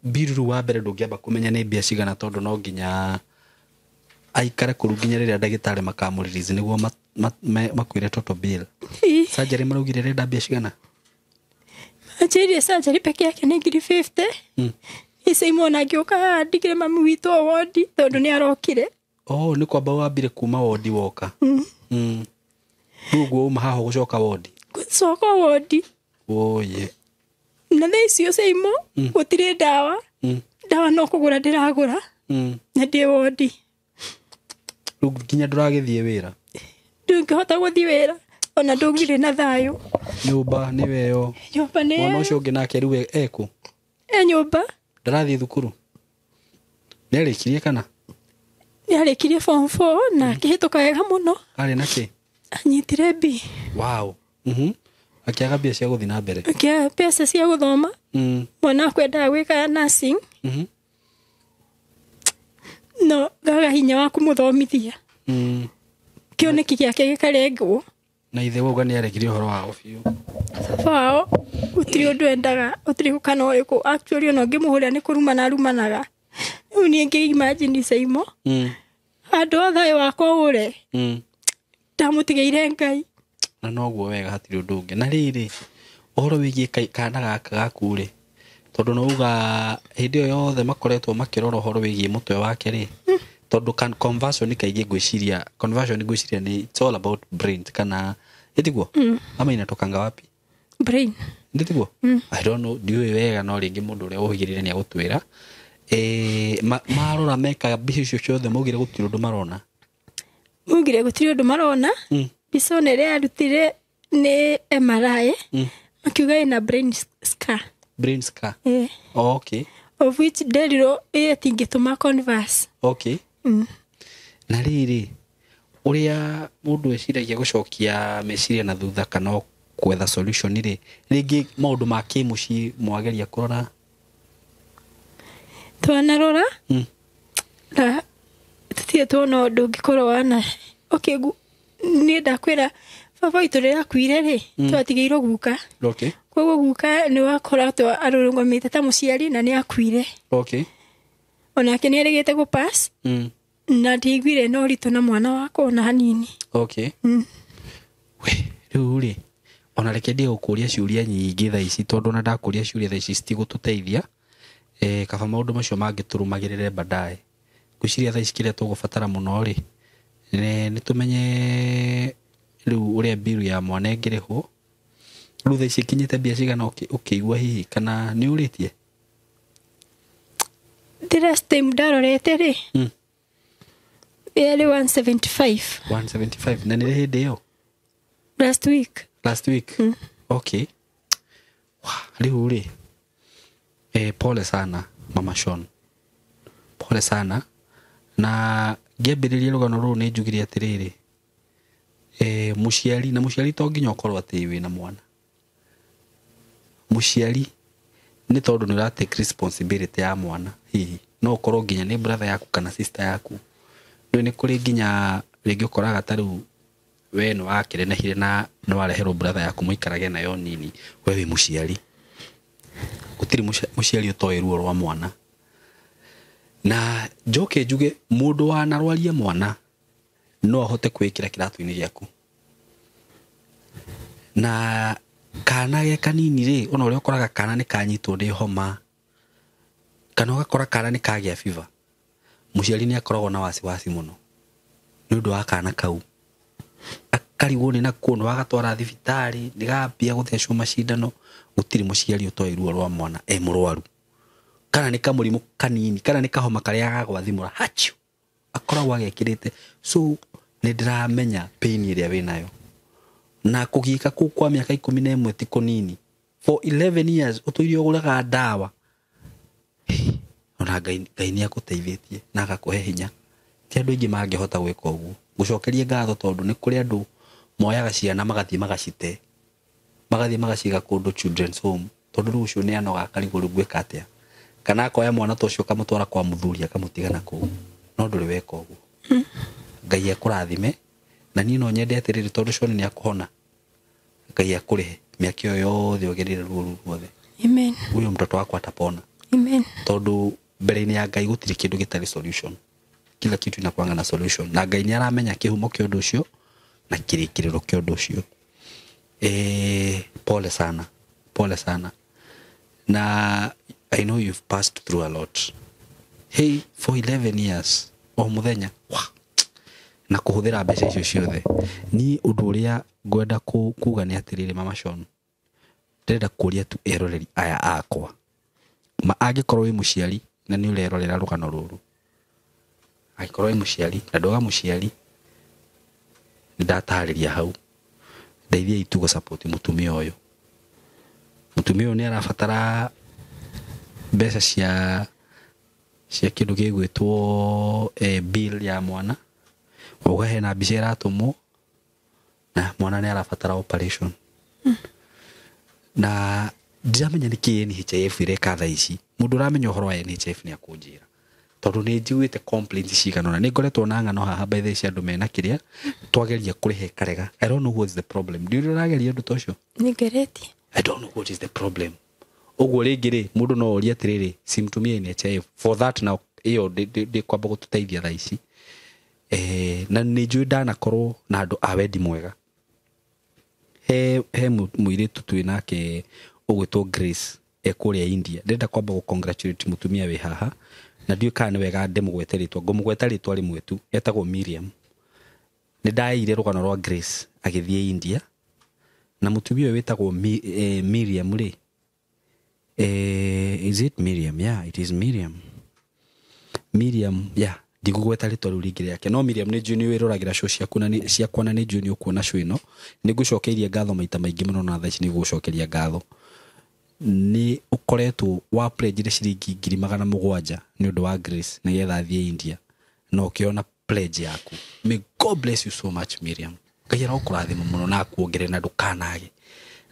mbirũ wa mbere ndũngĩamba kũmenya nĩ mbia cigana tondũ no nginya aikare kũrũ nginya rĩrĩa ndagĩtarĩ makamũrelease nĩguo makwĩre total bill surgery maraugire rĩrĩa mbia cigana anjĩrire surgery peke yake nĩ 50 Seimo na ngĩũka ndigire mami witũ wodi tondũ nĩ arokire nĩ kwamba wambire kuma wodi woka rĩu ũguo uma haha gũcoka wodi gũcoka wodi na thaa icio Seimo gũtirĩ ndawa no kũgũra ndĩragũra na ndĩ wodi rĩu nginya ndũragĩthiĩ wĩra ndũngĩhota gũthiĩ wĩra ona ndũngire na thayũ nyũmba nĩwe yo nyũmba nĩ mwana ũcio ũngĩ nake rĩu ekũ nyũmba ndarathiĩ thukuru nĩ arĩkirie kana nĩ arĩkirie form 4 na akĩhĩtũka wega mũno arĩ na kĩ anyitire B akĩaga mbia cia gũthiĩ na mbere akĩaga mbeca cia gũthoma mwana akwendaga gwĩka nursing no gaga hinya wa kũmũthomithia kĩoneki gĩake gĩkarengwo na ithe woga nĩ arekirie ũhoro wao biũ wao gũtirĩ ũndũ endaga gũtirĩ kana ũrĩkũ actually ona ngĩmũhũrĩra nĩ kũrumana arumanaga rĩu niĩ ngĩ-imagine Seimo andũ a thayũ wakwa ũre ndamũtigĩire Ngai na noguo wega hatirĩ ũndũ ũngĩ na rĩrĩ ũhoro wĩgiĩ kana gaka gaku rĩ tondũ no uga hĩndĩ ĩyo yothe makoretwo makĩrora ũhoro wĩgiĩ mũtwe wake rĩ tondu conversion kaige ngwiciria ni it's all about brain kana itiguo ama inatokanga wapi brain nditiguo I don't know ndiwe wega no ringi mundu uria uhigirire ni agutwira marora meka mbica icio ciothe mugire gutiri undu marona bica nere arutire ni MRI akiuga ina brain scar okay of which deriro tingituma converse okay na riri uria mundu eciragia gucokia meciria na thutha kana kwetha solution ringi maundu ma kimuci mwageria kurora twanarora na tutie tuona undu ngikorwo wana okay ni ndakwira baba itu rira kwire ri twatigeirwo guka okay koguo guka ni wakora twa arurungomite ta muciari na ni akwire okay onake ni erigite go pass na ndigwire no rito na mwana wako na hanini okay we ruri ona reke ndio ukuria ciuria nyingi tha ici tondu na ndakuria ciuria tha ici citigututeithia kaba maundu macio mangiturumagirire baadaye gwiciria tha ici kiria tugubatara muno ri ni tumenye riu uria biru ya mwana ngirihwo riu tha ici kinyite bia cigana ukigwa hihi kana ni uritie ndira stem darorete ri yari 175 na ni hindi yo last week okay riu ri pole sana mama Sean pole sana na ngiambiriria rugano ruru ni njugire atiriri muciari to nginya ukorwo ati wina mwana muciari ni tondu ni take responsibility ya mwana hihi no ukorwo nginya ni brother yaku kana sister yaku ni kuri nginya ringi ukoraga taru we no akirenehire na no areherwo brother yaku muikarage nayo nini we wi muciari gutiri muciari utoe ruo rwa mwana na njoke njuge mundu wanarwaria mwana no ahote kwikira kiratu-ini giaku na kana ge kanini ri ona uri ukoraga kana ni kanyitwo ni homa kana ugakora kana ni kagia fever muciari ni akoragwo na wasiwasi muno ni undu wa kana kau akarigwo ni nakuo no agatwara thibitari ndigambia guthecwo macindano gutiri muciari utoe ruo rwa mwana murwaru kana ni kamurimu kanini kana ni kahoma karia gagwathimura hachu akoragwo agekirite so ni ndiramenya pain iria winayo na kugika ku kwa miaka 11 ti kunini for 11 years utuirio uguraga dawa ona ngai ni akuteithĩtie na agakuhe hinya ti andu ingi mangihota gwika uguo gucokerie ngatho tondu ni kuri andu moyaga ciana magathie magacite magathie magaciga kundu children's home tondu rucio ni anoga kariguru gwika atia kana akoya mwana tocio kamutwara kwa muthuria kamutigana ku no nduri weka uguo ngai akurathime na ni no nyende atiriri tondu cio ni akuhona ngai akurihe miaka yo yothe ogerire ruo ruothe amen huyo mtoto wako atapona amen tondu mbere-ini ya ngai gutiri kindu gitari solution kila kitu inakuanga na solution na ngai ni aramenya kihumo kia undu ucio na kirikiriro kia undu ucio pole sana na I know you've passed through a lot hey for 11 years o muthenya na kuhuthira mbeca icio ciothe ni undu uria ngwenda kuga ni atiriri mama Sean ndenda kuria tu eroreri aya akwa angikorwo wi muciari na ni urerorera rugano ruru angikorwo wi muciari na ndoga muciari ndatariria hau ndeithia itu go support mutumia uyu ni arabatara mbeca cia kindu gigwitwo bill ya mwana ugahe na mbica iratumwo na mwana ni arabatara operation na ndiramenya niki NHIF ireka tha ici mundu uramenya uhoro wa NHIF ni akunjira tondu ni njiguite complaints ciganona ni ngoretwo na ngano haha by the andu mena kiria twageria kurihe karega I don't know what is the problem ndio urageria undu tocio nigereti I don't know what is the problem uguo ringiri mundu no oria atiriri simtumie NHIF for that now iyo de kwamba gututeithia tha ici na ni njui ndanakorwo na andu a wendi mwega he muiritu twinake ugwitwo Grace ekuria India ndenda kwamba gu congratulate mutumia we haha na ndiũ kana wega ndemũgwete rĩtwa ngũmũgweta rĩtwa rĩmwe tu etagwo Miriam nĩ ndaire rũgano rwa Grace agĩthiĩ India na mũtumia ũyũ wĩtagwo Miriam rĩ is it Miriam? Yeah, it is Miriam. Yeah, ndigũgweta rĩtwa rĩu rĩngĩ rĩake no Miriam nĩ junior wĩroragĩra show ciakwa na nĩ junior kuona show ĩno nĩ ngũcokeirie ngatho maita maingĩ mũno na thaa ici nĩ ngũcokeria ngatho ni ukoretwo wa pledge ciringi 700 ni undu wa Grace na getha athie India no kiona pledge yaku. May God bless you so much Miriam. Ngai arokurathima muno na kuongere na ndukanage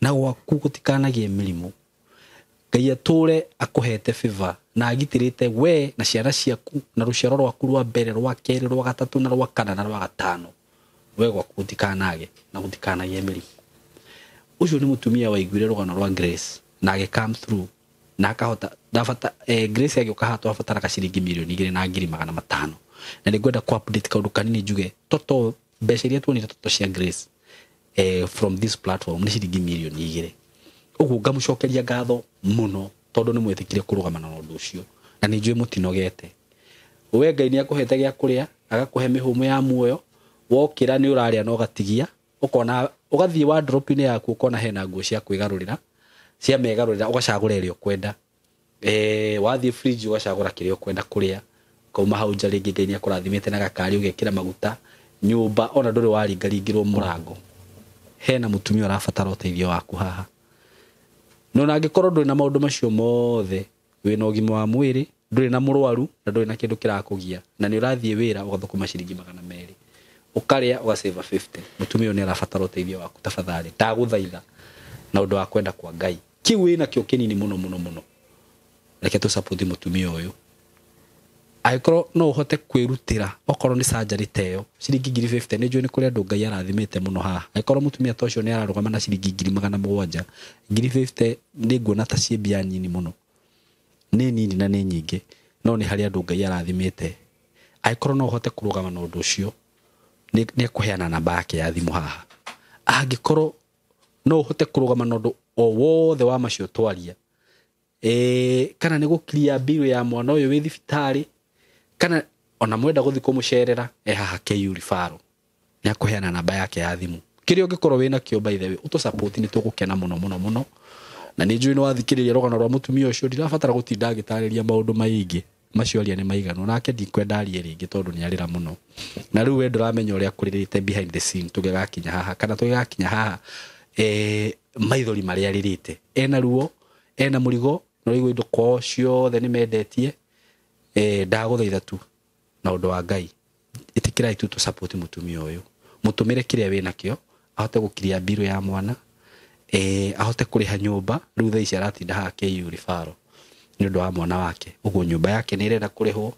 na gwaku gutikanagie mirimu. Ngai ature akuhete favor na agitirite we na ciara ciaku na ruciaro rwaku rwa mbere rwa keri rwa gatatu na rwa kana na rwa gatano we gwaku gutikanage na gutikanagie mirimu. Ucio ni mutumia waiguire rugano rwa Grace na age come through na akahota ndafata Grace yake ukahatwa afatara ciringi milioni 2,500 na nĩngwenda ku update kaundu kanini njuge toto mbeca iria tuonire toto cia Grace from this platform ni ciringi milioni 2 uguo ngamucokeria ngatho muno tondu ni mwetikire kurugama na undu ucio na ni njui mutinogete we Ngai ni akuhete gya kuria agakuhe mihumu ya muoyo wokira ni uraria no gatigia ukona ugathie wa drop ni yaku ukona hena nguo cia kwigarurira cia megarurira ugacagura irio kwenda wathie fridge ugacagura kirio kwenda kuria kauma hau nja ringi Ngai ni akurathimite na gakari ugekira maguta nyumba ona nduri waringaringirwo murango hena mutumia arabatara uteithio waku haha no na angikorwo nduri na maundu macio mothe wina ũgima wa mwiri nduri na mũrwaru na nduri na kindu kirakugia na ni urathie wira ugathukuma ciringi 200 ukaria ugasave 50 mutumia ni arabatara uteithio waku tafadhali ndaguthaitha na undu wa kwenda kwa Ngai kiu ina kio kinini muno reke tu support mutumia uyu aikoro no uhote kwirutira okorwo ni surgery teo ciringi 50 ni njui ni kuri andu Ngai arathimite muno haha aikoro mutumia tocio ni ararugama na ciringi 700 50 ni nguona ta cie bia nyini muno ni nini na ni nyingi no ni hari andu Ngai arathimite aikoro no uhote kurugama na undu ucio ni kuheana namba yake ya thimu haha angikorwo no uhote kurugama na undu o wothe wa macio twaria kana ni gukiria bill ya mwana uyu wi thibitari kana ona mwenda guthi kumucerera haha KU referral ni akuheana namba yake ya thimu kirio ngikorwo wina kio by the way uto support ni tugukena muno na ni njui no wathikiriria rugano rwa mutumia ucio ndirabatara gutinda ngitariria maundu maingi macio aria ni maigano nake ndikwenda arie ringi tondu ni arira muno na riu we nduramenya uria kuririte behind the scene tugegakinya haha kana tugegakinya haha maithori maria aririte ena ruo ena murigo no igwe indo kwa ciothe ni mendetie ndaguthaitha tu na undu wa Ngai itikirai tu support mutumia uyu mutumire kiria wina kio ahote gukiria bill ya mwana ahote kuriha nyumba riu thaici aratinda haha KU referral ni undu wa mwana wake uguo nyumba yake ni irenda kurihwo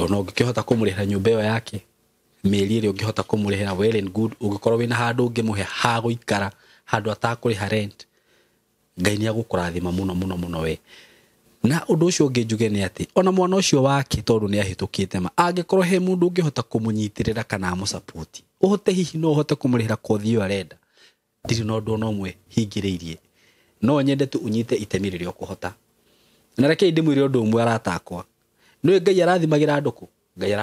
ona ungikihota kumurihira nyumba iyo yake mieri iri ungihota kumurihira well and good ungikorwo wina handu ungimuhe ha guikara handu atakuriha rent Ngai ni agukurathima muno we na undu ucio ngijuge ni ati ona mwana ucio wake tondu ni ahitukite ma angikorwo he mundu ungihota kumunyitirira kana mu support uhote hihi no uhote kumurihira kothi iyo arenda ndiri no ndu no mwe hingiriirie no nyende tu unyite itemi ririo kuhota na reke ndimwire undu umwe aratakwa no Ngai arathimagira anduku Ngai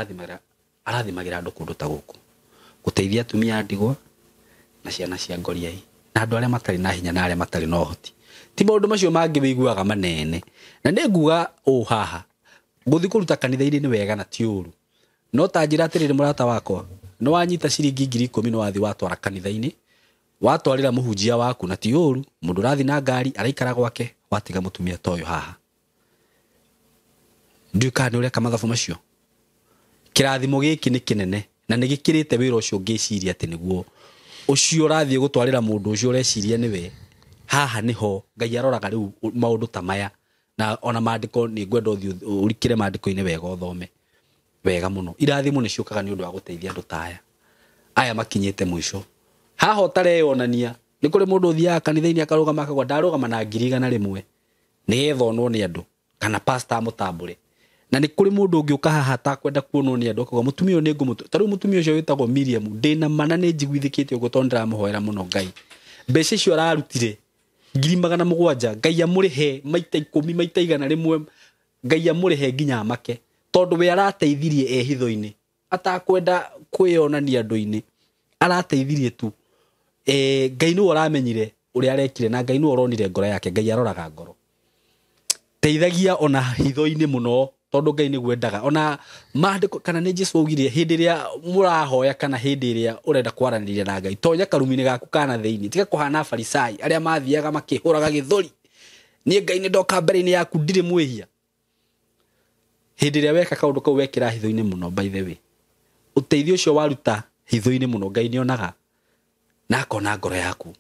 arathimagira anduku ndu ta guku guteithia atumia ndigwa na ciana cia ngoriai na andu aria matari na hinya na aria matari na uhoti ti maundu macio mangi wiguaga manene na ni nguga haha guthi kuruta kanitha-ini ni wega na ti uru no ta njira atiriri murata wakwa no wanyita ciringi 10,000 no wathi watwara kanitha-ini watwarira muhunjia waku na ti uru mundu rathi na ngari araikara gwake watiga mutumia toyo haha nduka uria kamathabu macio kirathimo giki ni kinene na ni gikirite wira ucio ngiciria ati niguo ucio rathie gutwarira mundu ucio ureciria niwe haha niho Ngai aroraga riu maundu ta maya na ona maandiko ni ngwenda urikire maandiko-ini wega uthome wega muno irathimo ni ciukaga ni undu wa guteithia andu taya aya makinyite mwisho haha utareyonania ni kuri mundu uthia kanitha-ini akarugama akagwa ndarugama na 100,000 ni gethonwo ni andu kana pastor mutambure na ni kuri mundu ungiuka haha atakwenda kuonwo ni andu akagwa mutumia ni ngumutu taru mutumia ucio witagwo Miriam ndina mana ni njiguithikite ugo tondra muhoera muno Ngai mbeca icio ararutire 700,000 Ngai amurihe maita 10 maita 100 rimwe Ngai amũrehe nginya amake tondu we arateithirie ehitho-ini atakwenda kwionania andu-ini arateithirie tu Ngai nĩwe ũramenyire ũrĩa arekire na Ngai nĩwe ũronire ngoro yake Ngai aroraga ngoro teithagia ona hitho-ini muno tondu Ngai nĩguo endaga ona maandĩko kana nĩ Jesũ augire hĩndĩ ĩrĩa mũrahoya kana hĩndĩ ĩrĩa ũrenda kwaranĩria na Ngai tonya karumi-inĩ gaku kana thĩinĩ tiga kũhana Farisai arĩa mathiaga makĩhũraga gĩthũri niĩ Ngai nĩ ndoka mbere-inĩ yaku ndirĩ mwĩhia hĩndĩ ĩrĩa weka kaũndũ kau wekĩra hitho-inĩ muno by the way ũteithio ũcio waruta hitho-inĩ muno Ngai nĩonaga na akona ngoro yaku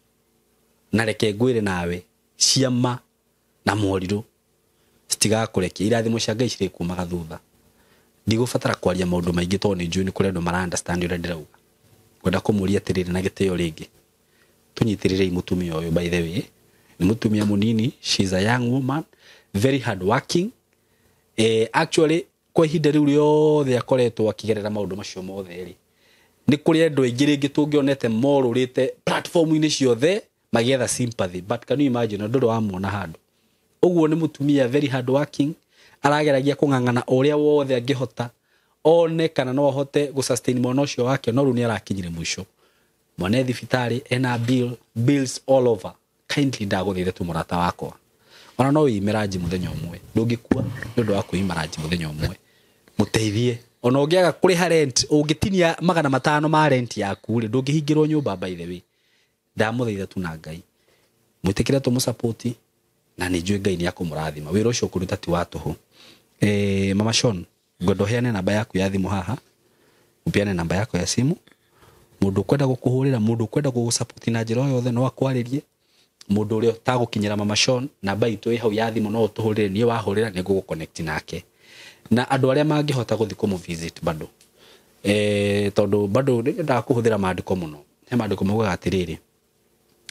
na reke ngwĩre nawe ciama na morirũ citigakũrekia irathimo cia Ngai cirĩkumaga thutha ndigũbatara kwaria maũndũ maingĩ tondũ nĩ njũĩ nĩ kũrĩ andũ mara understand ũrĩa ndĩrauga ngwenda kũmũria atĩrĩrĩ na gĩtĩo rĩngĩ tũnyitĩrĩrei mũtumia ũyũ by the way nĩ mũtumia mũnini she is a young woman very hard working actually kwa ihinda rĩu rĩothe akoretwo akĩgerera maũndũ macio mothe rĩ nĩ kũrĩ andũ aingĩ rĩngĩ tũngĩonete morũrĩte platform-inĩ ciothe magĩetha sympathy but can you imagine ndũrĩ wamuona handũ ũguo nĩ mũtumia very hard working arageragia kũng'ang'ana ũrĩa wothe angĩhota one kana no ahote gũsustain mwana ũcio wake no rĩu nĩ arakinyire mũico mwana thibitarĩ ena bills all over kindly ndagũthaitha tu mũrata wakwa ona no wĩimĩranji mũthenya ũmwe ndũngĩkua nĩ ũndũ wa kwĩimĩranji mũthenya ũmwe mũteithie ona ũngĩaga kũrĩha rent ũngĩtinia 500 ma rent yaku rĩ ndũngĩhingĩrwo nyũmba by the way ndamũthaitha tu na Ngai mwĩtĩkĩre tũmũsupport na nĩ njũĩ Ngai nĩ akũmũrathima wĩra ũcio kũruta ti wa tũhũ Mama Sean ngwenda ũheane namba yaku ya thimũ haha ũpeane namba yako ya simu mũndũ ũkwenda gũkũhũrĩra mũndũ ũkwenda gũgũsupport na njĩra yothe no akwarĩrie mũndũ ũrĩa ũtagũkinyĩra Mama Sean namba itũ ĩ hau ya thimũ no ũtũhũrĩre niĩ wahũrĩra nĩ ngũgũconnect nake na andũ arĩa mangĩhota gũthiĩ kũmũvisit bado tondũ bado nĩndaga kũhũthĩra maandĩko mũno he maandĩko maugaga atĩrĩrĩ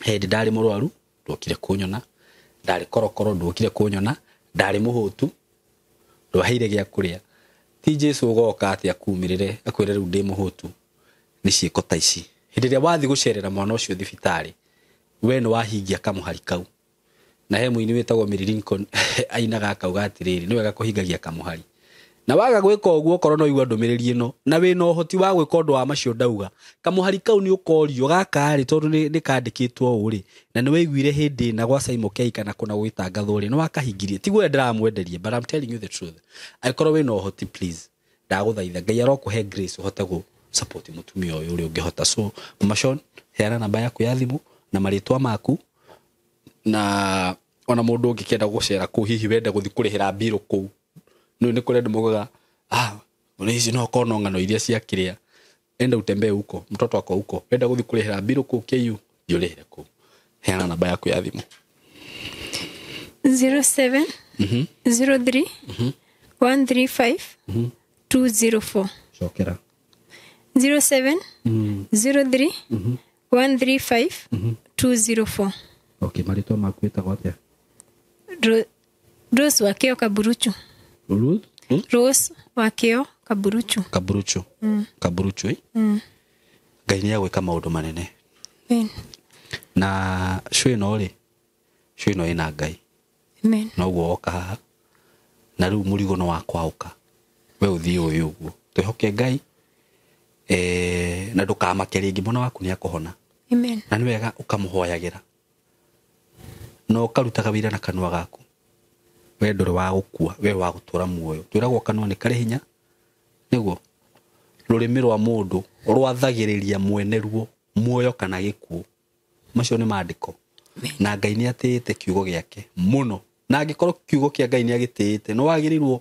hĩndĩ ndarĩ mũrwaru ndokire kũnyona ndarĩ korokoro ndokire kũnyona ndarĩ mũhũtu ndwaheire gĩa kũrĩa ti Jesũ ũgoka atĩ akumĩrĩre akwĩre rĩu ndĩ mũhũtu nĩ ciĩko ta ici hĩndĩ ĩrĩa wathiĩ gũcerera mwana ũcio thibitarĩ we nĩ wahingia kamũhari kau na he mũini wĩtagwo Mary Lincoln ainaga akauga atĩrĩrĩ nĩ wega kũhingagia kamũhari na waga gwĩka ũguo korwo no igua ndũmĩrĩri ĩno na wĩna ũhoti wa gwĩka ũndũ wa macio ndauga kamũhari kau nĩ ũkorio gakarĩ tondũ nĩ kandĩkĩtwo ũrĩ na nĩ waiguire hĩndĩ na gwa Simon Kei kana kuna gwĩtangathwo rĩ nĩ wakahingirie tiguo ndĩramwenderia but I'm telling you the truth aikorwo wĩna ũhoti please ndagũthaitha Ngai arokũhe grace ũhote gũ support mũtumia ũyũ ũrĩa ũngĩhota so Mama Sean heana namba yaku ya thimũ na marĩtwa maku na ona mũndũ ũngĩkenda gũcera kũ hihi wenda gũthiĩ kũrĩhĩra mbirũ kũu nĩ kũrĩ andũ mogaga ona hizi no kono ngano iria cia kĩrĩa enda utembee huko mtoto wako huko wenda gũthiĩ kũrĩhĩra mbirũ kũu KU ndiũrĩhĩre kũu heana namba yaku ya thimũ 07 03 135 204 cokera 07 03 135 204 okay marĩtwa maku wĩtagwo atĩa Rose Wakio Kaburuchu Rose Wakio Kaburuchu Kaburuchu Ngai nĩ agwĩka maũndũ manene na cũĩ no rĩ cũĩ no ĩna Ngai noguo woka haha na rĩu mũrigo no wakwaũka we ũthiĩ ũyũ ũguo twĩhoke Ngai na ndũkamake rĩngĩ mwana waku nĩ akũhona na nĩ wega ũkamũhoyagĩra no karutaga wĩra na kanua gaku we ndũrĩ wa gũkua we wa gũtũra muoyo twĩragwo kanua nĩ karĩ hinya nĩguo rũrĩmĩ rwa mũndũ rwathagĩrĩria mwene ruo muoyo kana gĩkuũ macio nĩ maandĩko na Ngai nĩ atĩĩte kiugo gĩake mũno na angĩkorwo kiugo kĩa Ngai nĩ agĩtĩĩte no wagĩrĩirwo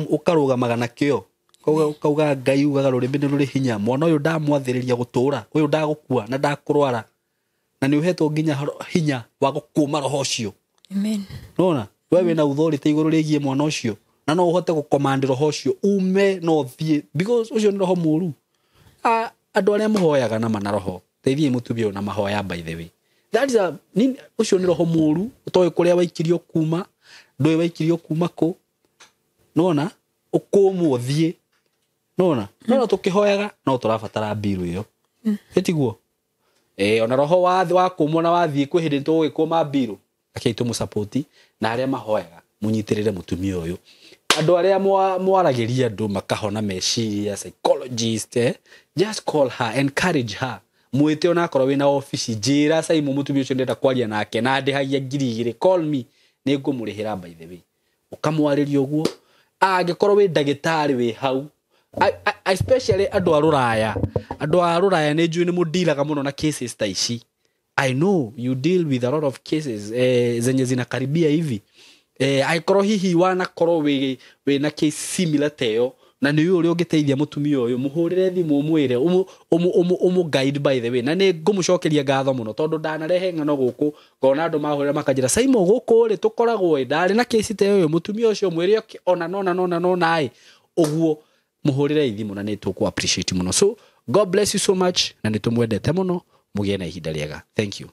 ũkarũgamaga nakĩo ukauga Ngai ugaga rũrĩmĩ nĩ rũrĩ hinya mwana ũyũ ndamwathĩrĩria gũtũra ũyũ ndagũkua na ndakũrwara na nĩ uhetwo nginya hinya wa gũkũma roho ũcio nona we wĩna authority igũrũ rĩgiĩ mwana ũcio na no ũhote gũcommand roho ũcio ume no thiĩ because ũcio nĩ roho mũru andũ arĩa mũhoyaga na mana roho teithie mũtumia na mahoya by the way that is ũcio nĩ roho mũru ũtoĩ kũrĩa waikirio kuma ndũĩ waikirio kuma kũ nona ũkũmwo thiĩ nona tũkĩhoyaga no tũrabatara mbiru ĩyo ĩtiguo ona roho wa kũmwo na wathiĩ kwĩ hĩndĩ tũgĩkũma mbiru akei tũmũsupport na arĩa mahoyaga munyitirire mutumia uyu andu aria mwaragiria andu makahona meciria psychologist just call her, encourage her. Mwite ona korwo wina office njira Simon mutumia ucio ndenda kwaria nake na ndihagia 2,000 call me ningumurihira by the way ukamwariria uguo angikorwo wi ndagitari wi hau especially andu a ruraya ni njui ni mudilaga muno na cases ta ici. I know you deal with a lot of cases zenye zinakaribia hivi aikorwo hihi wanakorwo we na case similar teo na ni uyu uri ungeteithia mutumia uyu muhurire thimu umwire guide by the way na ni ngumucokeria ngatho muno tondu ndanarehe ngano guku ngona andu mahurira makanjira Simon guku ri tukoragwo ndari na case teo uyu mutumia ucio mwire ona ai uguo muhurire thimu na ni tuku appreciate muno. So God bless you so much na nitumwendete muno mugie na ihinda riega. Thank you.